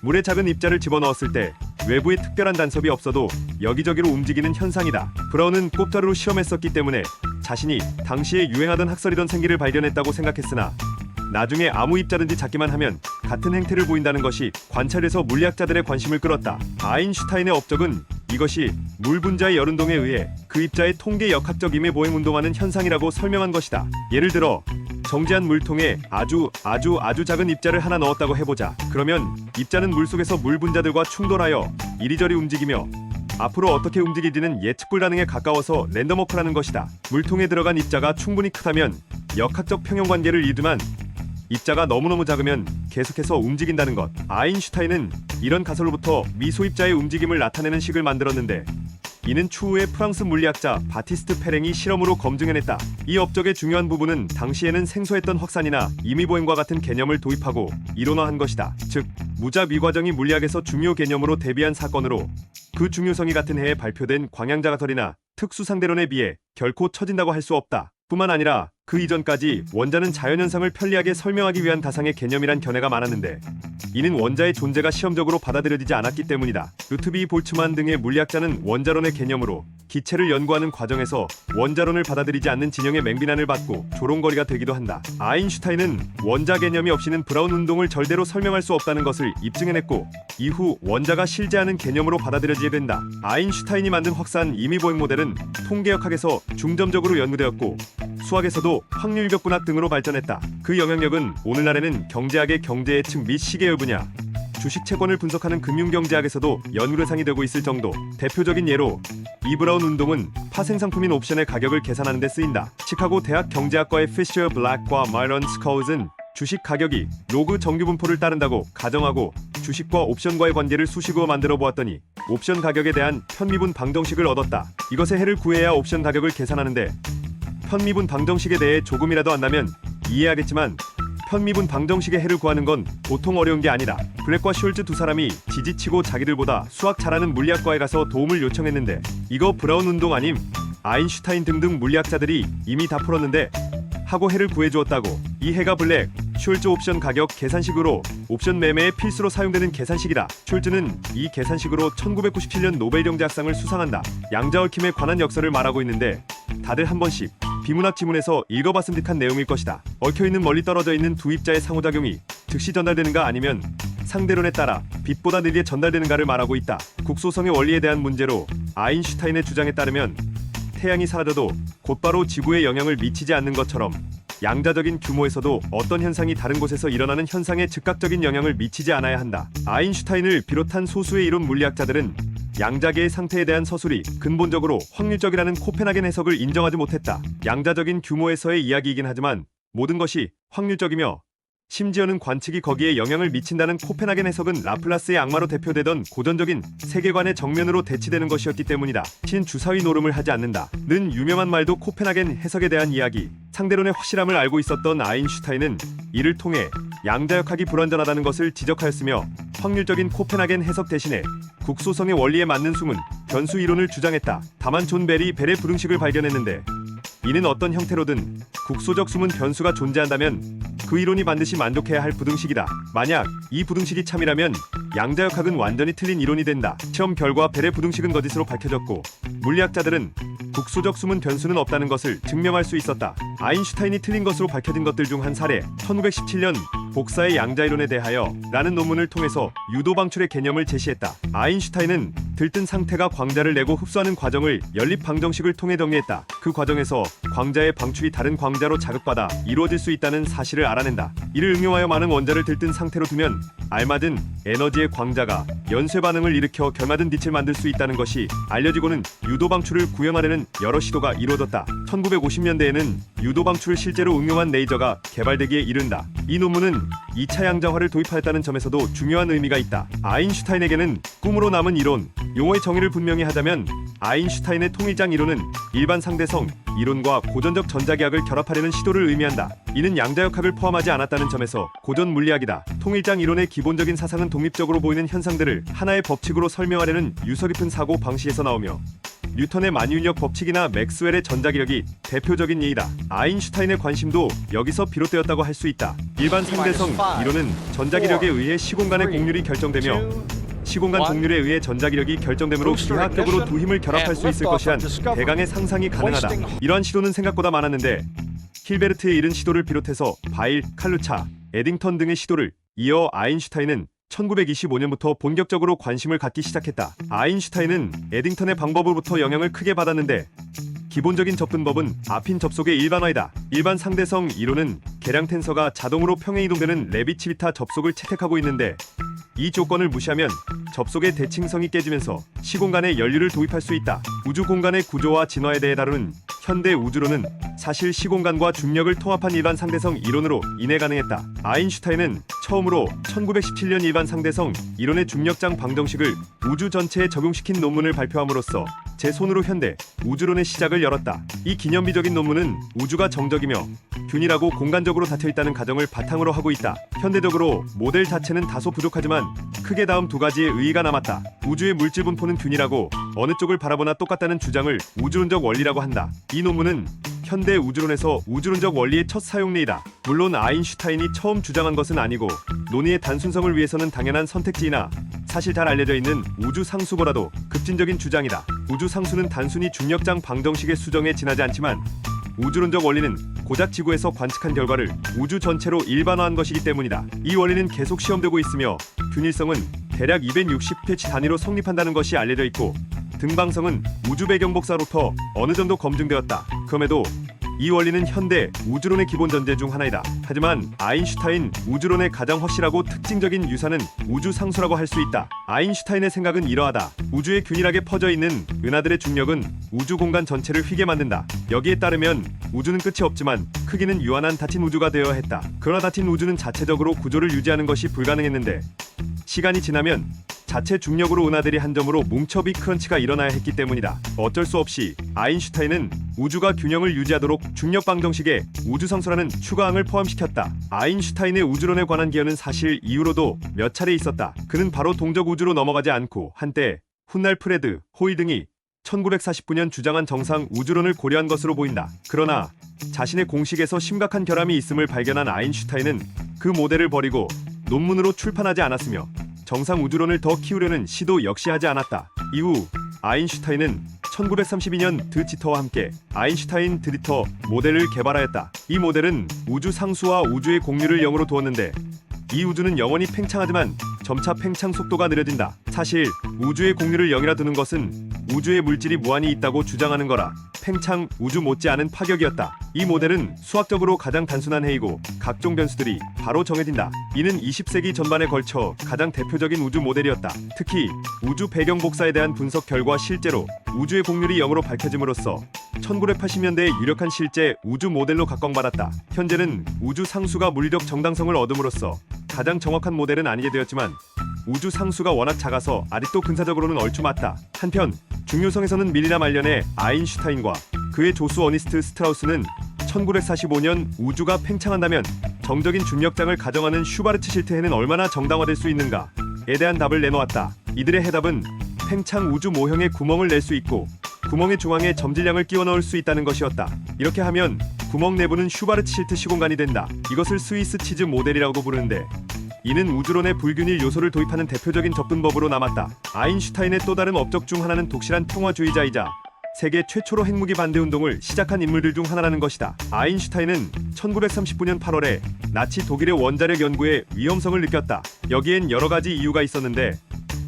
물에 작은 입자를 집어넣었을 때 외부에 특별한 단섭이 없어도 여기저기로 움직이는 현상이다. 브라운은 꼽자루로 시험했었기 때문에 자신이 당시에 유행하던 학설이던 생기를 발견했다고 생각했으나 나중에 아무 입자든지 잡기만 하면 같은 행태를 보인다는 것이 관찰에서 물리학자들의 관심을 끌었다. 아인슈타인의 업적은 이것이 물 분자의 열운동에 의해 그 입자의 통계 역학적 임의 보행 운동하는 현상이라고 설명한 것이다. 예를 들어 정지한 물통에 아주 작은 입자를 하나 넣었다고 해보자. 그러면 입자는 물속에서 물 분자들과 충돌하여 이리저리 움직이며 앞으로 어떻게 움직일지는 예측 불가능에 가까워서 랜덤워크라는 것이다. 물통에 들어간 입자가 충분히 크다면 역학적 평형관계를 이루지만 입자가 너무너무 작으면 계속해서 움직인다는 것. 아인슈타인은 이런 가설로부터 미소입자의 움직임을 나타내는 식을 만들었는데 이는 추후에 프랑스 물리학자 바티스트 페랭이 실험으로 검증해냈다. 이 업적의 중요한 부분은 당시에는 생소했던 확산이나 임의보행과 같은 개념을 도입하고 이론화한 것이다. 즉, 무자비과정이 물리학에서 중요 개념으로 대비한 사건으로 그 중요성이 같은 해에 발표된 광양자가설이나 특수상대론에 비해 결코 처진다고 할 수 없다. 뿐만 아니라 그 이전까지 원자는 자연현상을 편리하게 설명하기 위한 다상의 개념이란 견해가 많았는데 이는 원자의 존재가 시험적으로 받아들여지지 않았기 때문이다. 루트비 볼츠만 등의 물리학자는 원자론의 개념으로 기체를 연구하는 과정에서 원자론을 받아들이지 않는 진영의 맹비난을 받고 조롱거리가 되기도 한다. 아인슈타인은 원자 개념이 없이는 브라운 운동을 절대로 설명할 수 없다는 것을 입증해냈고 이후 원자가 실제하는 개념으로 받아들여지게 된다. 아인슈타인이 만든 확산 임의보행 모델은 통계역학에서 중점적으로 연구되었고 수학에서도 확률벽분학 등으로 발전했다. 그 영향력은 오늘날에는 경제학의 경제예측 및 시계열 분야, 주식 채권을 분석하는 금융경제학에서도 연구 대상이 되고 있을 정도. 대표적인 예로 이 브라운 운동은 파생상품인 옵션의 가격을 계산하는 데 쓰인다. 시카고 대학 경제학과의 피셔 블랙과 마이런 스카웃은 주식 가격이 로그 정규분포를 따른다고 가정하고 주식과 옵션과의 관계를 수식으로 만들어 보았더니 옵션 가격에 대한 편미분 방정식을 얻었다. 이것의 해를 구해야 옵션 가격을 계산하는데 편미분 방정식에 대해 조금이라도 안다면 이해하겠지만 편미분 방정식의 해를 구하는 건 보통 어려운 게 아니다. 블랙과 숄츠 두 사람이 지지치고 자기들보다 수학 잘하는 물리학과에 가서 도움을 요청했는데 이거 브라운 운동 아님? 아인슈타인 등등 물리학자들이 이미 다 풀었는데 하고 해를 구해주었다고. 이 해가 블랙, 숄츠 옵션 가격 계산식으로 옵션 매매에 필수로 사용되는 계산식이다. 숄츠는 이 계산식으로 1997년 노벨 경제학상을 수상한다. 양자얽힘에 관한 역사를 말하고 있는데 다들 한 번씩 비문학 지문에서 읽어봤음 듯한 내용일 것이다. 얽혀있는 멀리 떨어져 있는 두 입자의 상호작용이 즉시 전달되는가 아니면 상대론에 따라 빛보다 느리게 전달되는가를 말하고 있다. 국소성의 원리에 대한 문제로 아인슈타인의 주장에 따르면 태양이 사라져도 곧바로 지구에 영향을 미치지 않는 것처럼 양자적인 규모에서도 어떤 현상이 다른 곳에서 일어나는 현상에 즉각적인 영향을 미치지 않아야 한다. 아인슈타인을 비롯한 소수의 이론 물리학자들은 양자계의 상태에 대한 서술이 근본적으로 확률적이라는 코펜하겐 해석을 인정하지 못했다. 양자적인 규모에서의 이야기이긴 하지만 모든 것이 확률적이며 심지어는 관측이 거기에 영향을 미친다는 코펜하겐 해석은 라플라스의 악마로 대표되던 고전적인 세계관의 정면으로 대치되는 것이었기 때문이다. 신주사위 노름을 하지 않는다는 유명한 말도 코펜하겐 해석에 대한 이야기. 상대론의 확실함을 알고 있었던 아인슈타인은 이를 통해 양자역학이 불완전하다는 것을 지적하였으며 확률적인 코펜하겐 해석 대신에 국소성의 원리에 맞는 숨은 변수 이론을 주장했다. 다만 존 벨이 벨의 부등식을 발견했는데 이는 어떤 형태로든 국소적 숨은 변수가 존재한다면 그 이론이 반드시 만족해야 할 부등식이다. 만약 이 부등식이 참이라면 양자역학은 완전히 틀린 이론이 된다. 시험 결과 벨의 부등식은 거짓으로 밝혀졌고 물리학자들은 국소적 숨은 변수는 없다는 것을 증명할 수 있었다. 아인슈타인이 틀린 것으로 밝혀진 것들 중 한 사례, 1917년 복사의 양자이론에 대하여 라는 논문을 통해서 유도 방출의 개념을 제시했다. 아인슈타인은 들뜬 상태가 광자를 내고 흡수하는 과정을 연립 방정식을 통해 정리했다. 그 과정에서 광자의 방출이 다른 광자로 자극받아 이루어질 수 있다는 사실을 알아낸다. 이를 응용하여 많은 원자를 들뜬 상태로 두면 알맞은 에너지의 광자가 연쇄 반응을 일으켜 결맞은 빛을 만들 수 있다는 것이 알려지고는 유도 방출을 구현하려는 여러 시도가 이루어졌다. 1950년대에는 유도 방출을 실제로 응용한 레이저가 개발되기에 이른다. 이 논문은 2차 양자화를 도입하였다는 점에서도 중요한 의미가 있다. 아인슈타인에게는 꿈으로 남은 이론, 용어의 정의를 분명히 하자면 아인슈타인의 통일장 이론은 일반 상대성 이론과 고전적 전자기학을 결합하려는 시도를 의미한다. 이는 양자역학을 포함하지 않았다는 점에서 고전 물리학이다. 통일장 이론의 기본적인 사상은 독립적으로 보이는 현상들을 하나의 법칙으로 설명하려는 유서 깊은 사고 방식에서 나오며 뉴턴의 만유인력 법칙이나 맥스웰의 전자기력이 대표적인 예이다. 아인슈타인의 관심도 여기서 비롯되었다고 할 수 있다. 일반 상대성 이론은 전자기력에 의해 시공간의 곡률이 결정되며 시공간 동률에 의해 전자기력이 결정되므로 기하학적으로 두 힘을 결합할 수 있을 것이란 대강의 상상이 가능하다. 이러한 시도는 생각보다 많았는데 힐베르트의 이른 시도를 비롯해서 바일, 칼루차, 에딩턴 등의 시도를 이어 아인슈타인은 1925년부터 본격적으로 관심을 갖기 시작했다. 아인슈타인은 에딩턴의 방법으로부터 영향을 크게 받았는데 기본적인 접근법은 아핀 접속의 일반화이다. 일반 상대성 이론은 계량 텐서가 자동으로 평행 이동되는 레비치비타 접속을 채택하고 있는데 이 조건을 무시하면 접속의 대칭성이 깨지면서 시공간에 연료를 도입할 수 있다. 우주 공간의 구조와 진화에 대해 다루는 현대 우주론은 사실 시공간과 중력을 통합한 일반 상대성 이론으로 인해 가능했다. 아인슈타인은 처음으로 1917년 일반 상대성 이론의 중력장 방정식을 우주 전체에 적용시킨 논문을 발표함으로써 제 손으로 현대 우주론의 시작을 열었다. 이 기념비적인 논문은 우주가 정적이며 균일하고 공간적으로 닫혀있다는 가정을 바탕으로 하고 있다. 현대적으로 모델 자체는 다소 부족하지만 크게 다음 두 가지의 의의가 남았다. 우주의 물질 분포는 균일하고 어느 쪽을 바라보나 똑같다는 주장을 우주론적 원리라고 한다. 이 논문은 현대 우주론에서 우주론적 원리의 첫 사용例이다. 물론 아인슈타인이 처음 주장한 것은 아니고 논의의 단순성을 위해서는 당연한 선택지이나 사실 잘 알려져 있는 우주 상수보다도 급진적인 주장이다. 우주 상수는 단순히 중력장 방정식의 수정에 지나지 않지만 우주론적 원리는 고작 지구에서 관측한 결과를 우주 전체로 일반화한 것이기 때문이다. 이 원리는 계속 시험되고 있으며 균일성은 대략 260피치 단위로 성립한다는 것이 알려져 있고 등방성은 우주 배경 복사로부터 어느 정도 검증되었다. 그럼에도 이 원리는 현대 우주론의 기본 전제 중 하나이다. 하지만 아인슈타인 우주론의 가장 확실하고 특징적인 유산은 우주 상수라고 할 수 있다. 아인슈타인의 생각은 이러하다. 우주에 균일하게 퍼져 있는 은하들의 중력은 우주 공간 전체를 휘게 만든다. 여기에 따르면 우주는 끝이 없지만 크기는 유한한 닫힌 우주가 되어야 했다. 그러나 닫힌 우주는 자체적으로 구조를 유지하는 것이 불가능했는데 시간이 지나면 자체 중력으로 은하들이 한 점으로 뭉쳐 빅크런치가 일어나야 했기 때문이다. 어쩔 수 없이 아인슈타인은 우주가 균형을 유지하도록 중력 방정식에 우주상수라는 추가항을 포함시켰다. 아인슈타인의 우주론에 관한 기여는 사실 이후로도 몇 차례 있었다. 그는 바로 동적 우주로 넘어가지 않고 한때 훗날 프레드, 호일 등이 1949년 주장한 정상 우주론을 고려한 것으로 보인다. 그러나 자신의 공식에서 심각한 결함이 있음을 발견한 아인슈타인은 그 모델을 버리고 논문으로 출판하지 않았으며 정상 우주론을 더 키우려는 시도 역시 하지 않았다. 이후 아인슈타인은 1932년 드지터와 함께 아인슈타인 드리터 모델을 개발하였다. 이 모델은 우주 상수와 우주의 공률을 0으로 두었는데 이 우주는 영원히 팽창하지만 점차 팽창 속도가 느려진다. 사실 우주의 공률을 0이라 두는 것은 우주의 물질이 무한히 있다고 주장하는 거라 팽창 우주 못지않은 파격이었다. 이 모델은 수학적으로 가장 단순한 해이고 각종 변수들이 바로 정해진다. 이는 20세기 전반에 걸쳐 가장 대표적인 우주 모델이었다. 특히 우주 배경 복사에 대한 분석 결과 실제로 우주의 공률이 0으로 밝혀짐으로써 1980년대에 유력한 실제 우주 모델로 각광받았다. 현재는 우주 상수가 물리적 정당성을 얻음으로써 가장 정확한 모델은 아니게 되었지만 우주 상수가 워낙 작아서 아직도 근사적으로는 얼추맞다. 한편 중요성에서는 밀리나 말년의 아인슈타인과 그의 조수 어니스트 스트라우스는 1945년 우주가 팽창한다면 정적인 중력장을 가정하는 슈바르츠 실트해는 얼마나 정당화될 수 있는가에 대한 답을 내놓았다. 이들의 해답은 팽창 우주 모형에 구멍을 낼 수 있고 구멍의 중앙에 점질량을 끼워 넣을 수 있다는 것이었다. 이렇게 하면 구멍 내부는 슈바르츠 실트 시공간이 된다. 이것을 스위스 치즈 모델이라고 부르는데 이는 우주론의 불균일 요소를 도입하는 대표적인 접근법으로 남았다. 아인슈타인의 또 다른 업적 중 하나는 독실한 평화주의자이자 세계 최초로 핵무기 반대 운동을 시작한 인물들 중 하나라는 것이다. 아인슈타인은 1939년 8월에 나치 독일의 원자력 연구의 위험성을 느꼈다. 여기엔 여러 가지 이유가 있었는데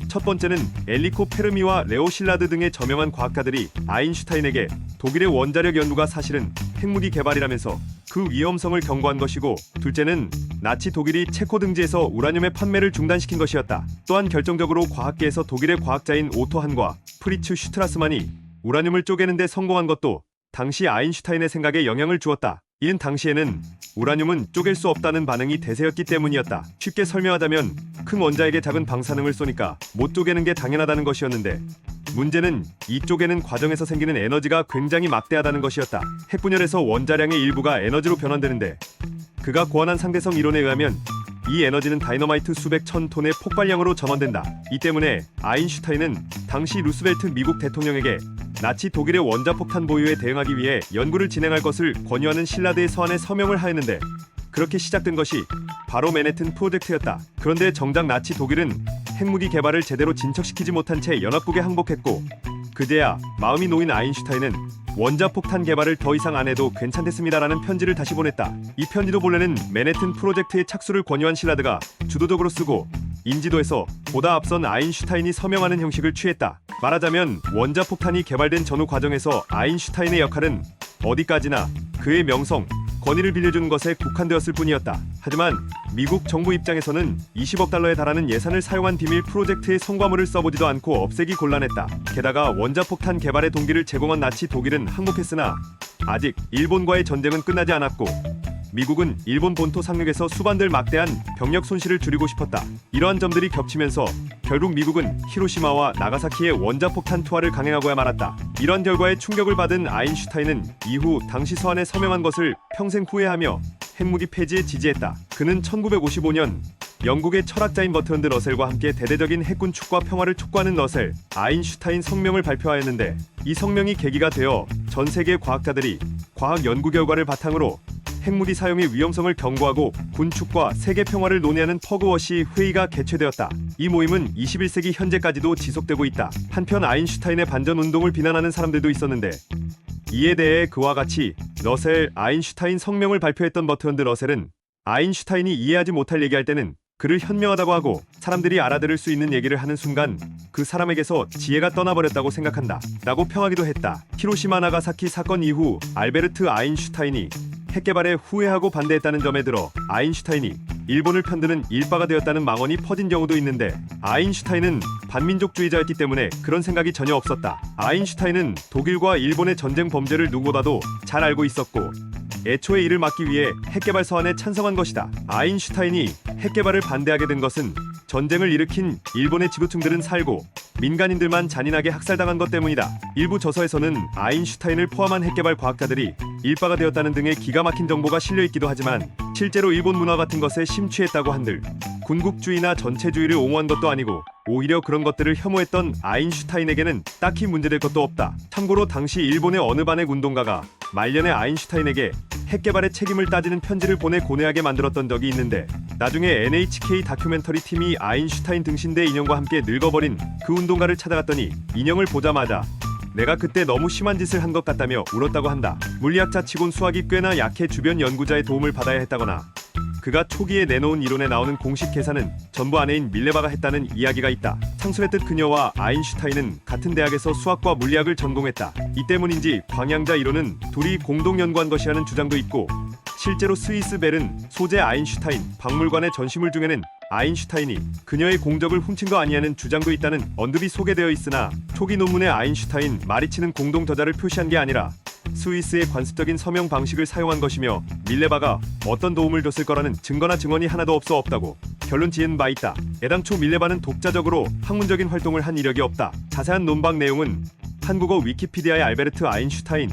첫 번째는 엘리코 페르미와 레오 실라드 등의 저명한 과학가들이 아인슈타인에게 독일의 원자력 연구가 사실은 핵무기 개발이라면서 그 위험성을 경고한 것이고, 둘째는 나치 독일이 체코 등지에서 우라늄의 판매를 중단시킨 것이었다. 또한 결정적으로 과학계에서 독일의 과학자인 오토 한과 프리츠 슈트라스만이 우라늄을 쪼개는 데 성공한 것도 당시 아인슈타인의 생각에 영향을 주었다. 이는 당시에는 우라늄은 쪼갤 수 없다는 반응이 대세였기 때문이었다. 쉽게 설명하자면 큰 원자에게 작은 방사능을 쏘니까 못 쪼개는 게 당연하다는 것이었는데, 문제는 이 쪼개는 과정에서 생기는 에너지가 굉장히 막대하다는 것이었다. 핵분열에서 원자량의 일부가 에너지로 변환되는데, 그가 고안한 상대성 이론에 의하면 이 에너지는 다이너마이트 수백 천 톤의 폭발량으로 전환된다. 이 때문에 아인슈타인은 당시 루스벨트 미국 대통령에게 나치 독일의 원자폭탄 보유에 대응하기 위해 연구를 진행할 것을 권유하는 실라드의 서한에 서명을 하였는데, 그렇게 시작된 것이 바로 맨해튼 프로젝트였다. 그런데 정작 나치 독일은 핵무기 개발을 제대로 진척시키지 못한 채 연합국에 항복했고, 그제야 마음이 놓인 아인슈타인은 원자폭탄 개발을 더 이상 안 해도 괜찮겠습니다라는 편지를 다시 보냈다. 이 편지도 본래는 맨해튼 프로젝트의 착수를 권유한 실라드가 주도적으로 쓰고, 인지도에서 보다 앞선 아인슈타인이 서명하는 형식을 취했다. 말하자면 원자폭탄이 개발된 전후 과정에서 아인슈타인의 역할은 어디까지나 그의 명성, 건의를 빌려주는 것에 국한되었을 뿐이었다. 하지만 미국 정부 입장에서는 20억 달러에 달하는 예산을 사용한 비밀 프로젝트의 성과물을 써보지도 않고 없애기 곤란했다. 게다가 원자폭탄 개발의 동기를 제공한 나치 독일은 항복했으나 아직 일본과의 전쟁은 끝나지 않았고 미국은 일본 본토 상륙에서 수반될 막대한 병력 손실을 줄이고 싶었다. 이러한 점들이 겹치면서 결국 미국은 히로시마와 나가사키의 원자폭탄 투하를 강행하고야 말았다. 이런 결과에 충격을 받은 아인슈타인은 이후 당시 서한에 서명한 것을 평생 후회하며 핵무기 폐지에 지지했다. 그는 1955년 영국의 철학자인 버트런드 러셀과 함께 대대적인 핵 군축과 평화를 촉구하는 러셀, 아인슈타인 성명을 발표하였는데 이 성명이 계기가 되어 전 세계 과학자들이 과학 연구 결과를 바탕으로 핵무기 사용의 위험성을 경고하고 군축과 세계 평화를 논의하는 퍼그워시 회의가 개최되었다. 이 모임은 21세기 현재까지도 지속되고 있다. 한편 아인슈타인의 반전 운동을 비난하는 사람들도 있었는데 이에 대해 그와 같이 러셀, 아인슈타인 성명을 발표했던 버트런드 러셀은 아인슈타인이 이해하지 못할 얘기할 때는 그를 현명하다고 하고 사람들이 알아들을 수 있는 얘기를 하는 순간 그 사람에게서 지혜가 떠나버렸다고 생각한다 라고 평하기도 했다. 히로시마 나가사키 사건 이후 알베르트 아인슈타인이 핵 개발에 후회하고 반대했다는 점에 들어 아인슈타인이 일본을 편드는 일바가 되었다는 망언이 퍼진 경우도 있는데 아인슈타인은 반민족주의자였기 때문에 그런 생각이 전혀 없었다. 아인슈타인은 독일과 일본의 전쟁 범죄를 누구보다도 잘 알고 있었고 애초에 이를 막기 위해 핵개발 서한에 찬성한 것이다. 아인슈타인이 핵개발을 반대하게 된 것은 전쟁을 일으킨 일본의 지도층들은 살고 민간인들만 잔인하게 학살당한 것 때문이다. 일부 저서에서는 아인슈타인을 포함한 핵개발 과학자들이 일바가 되었다는 등의 기가 막힌 정보가 실려있기도 하지만 실제로 일본 문화 같은 것에 심취했다고 한들 군국주의나 전체주의를 옹호한 것도 아니고 오히려 그런 것들을 혐오했던 아인슈타인에게는 딱히 문제될 것도 없다. 참고로 당시 일본의 어느 반핵 운동가가 말년에 아인슈타인에게 핵개발의 책임을 따지는 편지를 보내 고뇌하게 만들었던 적이 있는데 나중에 NHK 다큐멘터리 팀이 아인슈타인 등신대 인형과 함께 늙어버린 그 운동가를 찾아갔더니 인형을 보자마자 내가 그때 너무 심한 짓을 한 것 같다며 울었다고 한다. 물리학자 치곤 수학이 꽤나 약해 주변 연구자의 도움을 받아야 했다거나 그가 초기에 내놓은 이론에 나오는 공식 계산은 전부 아내인 밀레바가 했다는 이야기가 있다. 상술했듯 그녀와 아인슈타인은 같은 대학에서 수학과 물리학을 전공했다. 이 때문인지 광양자 이론은 둘이 공동 연구한 것이라는 주장도 있고 실제로 스위스 벨은 소재 아인슈타인 박물관의 전시물 중에는 아인슈타인이 그녀의 공적을 훔친 거 아니냐는 주장도 있다는 언급이 소개되어 있으나 초기 논문에 아인슈타인 마리치는 공동 저자를 표시한 게 아니라 스위스의 관습적인 서명 방식을 사용한 것이며 밀레바가 어떤 도움을 줬을 거라는 증거나 증언이 하나도 없다고 결론 지은 바 있다. 애당초 밀레바는 독자적으로 학문적인 활동을 한 이력이 없다. 자세한 논박 내용은 한국어 위키피디아의 알베르트 아인슈타인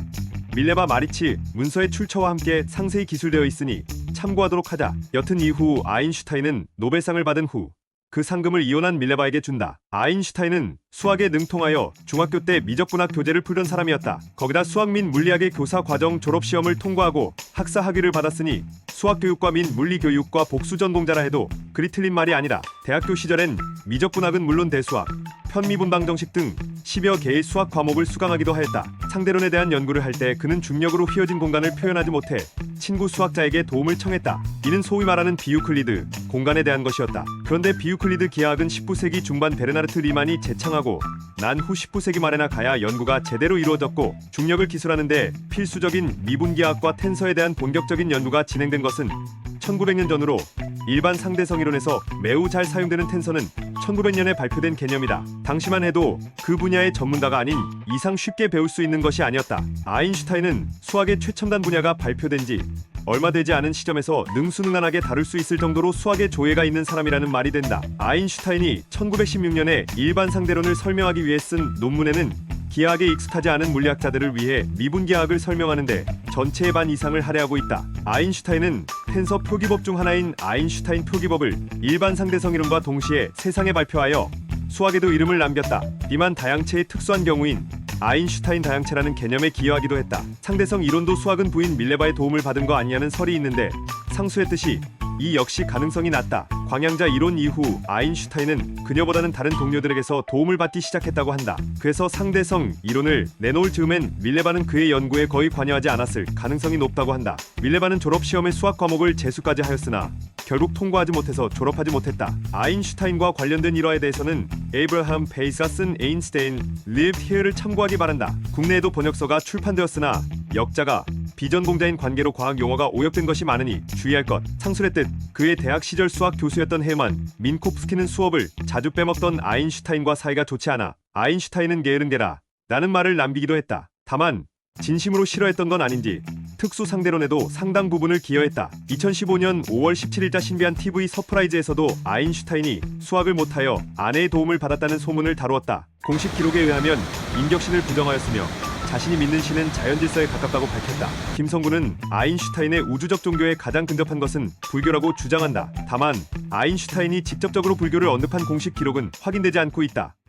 밀레바 마리치 문서의 출처와 함께 상세히 기술되어 있으니 참고하도록 하자. 여튼 이후 아인슈타인은 노벨상을 받은 후 그 상금을 이혼한 밀레바에게 준다. 아인슈타인은 수학에 능통하여 중학교 때 미적분학 교재를 풀던 사람이었다. 거기다 수학 및 물리학의 교사 과정 졸업시험을 통과하고 학사 학위를 받았으니 수학교육과 및 물리교육과 복수 전공자라 해도 그리 틀린 말이 아니라 대학교 시절엔 미적분학은 물론 대수학, 편미분방정식 등 10여 개의 수학 과목을 수강하기도 하였다. 상대론에 대한 연구를 할 때 그는 중력으로 휘어진 공간을 표현하지 못해 친구 수학자에게 도움을 청했다. 이는 소위 말하는 비유클리드, 공간에 대한 것이었다. 그런데 비유클리드 기하학은 19세기 중반 베르나르트 리만이 재창하고 난 후 19세기 말에나 가야 연구가 제대로 이루어졌고 중력을 기술하는데 필수적인 미분기하학과 텐서에 대한 본격적인 연구가 진행된 것은 1900년 전으로 일반 상대성 이론에서 매우 잘 사용되는 텐서는 1900년에 발표된 개념이다. 당시만 해도 그 분야의 전문가가 아닌 이상 쉽게 배울 수 있는 것이 아니었다. 아인슈타인은 수학의 최첨단 분야가 발표된 지 얼마 되지 않은 시점에서 능수능란하게 다룰 수 있을 정도로 수학의 조예가 있는 사람이라는 말이 된다. 아인슈타인이 1916년에 일반 상대론을 설명하기 위해 쓴 논문에는 기하학에 익숙하지 않은 물리학자들을 위해 미분기하학을 설명하는데 전체의 반 이상을 할애하고 있다. 아인슈타인은 텐서 표기법 중 하나인 아인슈타인 표기법을 일반 상대성 이론과 동시에 세상에 발표하여 수학에도 이름을 남겼다. 비만 다양체의 특수한 경우인 아인슈타인 다양체라는 개념에 기여하기도 했다. 상대성 이론도 수학은 부인 밀레바의 도움을 받은 거 아니냐는 설이 있는데 상수했듯이 이 역시 가능성이 낮다. 광양자 이론 이후 아인슈타인은 그녀보다는 다른 동료들에게서 도움을 받기 시작했다고 한다. 그래서 상대성 이론을 내놓을 즈음엔 밀레바는 그의 연구에 거의 관여하지 않았을 가능성이 높다고 한다. 밀레바는 졸업시험의 수학 과목을 재수까지 하였으나 결국 통과하지 못해서 졸업하지 못했다. 아인슈타인과 관련된 일화에 대해서는 에이브라함 페이스가 쓴 에인슈타인 Lived Here를 참고하기 바란다. 국내에도 번역서가 출판되었으나 역자가 비전공자인 관계로 과학 용어가 오역된 것이 많으니 주의할 것. 상술의 뜻. 그의 대학 시절 수학 교수였던 헤르만 민코프스키는 수업을 자주 빼먹던 아인슈타인과 사이가 좋지 않아 아인슈타인은 게으른게라 라는 말을 남기기도 했다. 다만 진심으로 싫어했던 건 아닌지 특수 상대론에도 상당 부분을 기여했다. 2015년 5월 17일자 신비한 TV 서프라이즈에서도 아인슈타인이 수학을 못하여 아내의 도움을 받았다는 소문을 다루었다. 공식 기록에 의하면 인격신을 부정하였으며 자신이 믿는 신은 자연질서에 가깝다고 밝혔다. 김성구는 아인슈타인의 우주적 종교에 가장 근접한 것은 불교라고 주장한다. 다만 아인슈타인이 직접적으로 불교를 언급한 공식 기록은 확인되지 않고 있다.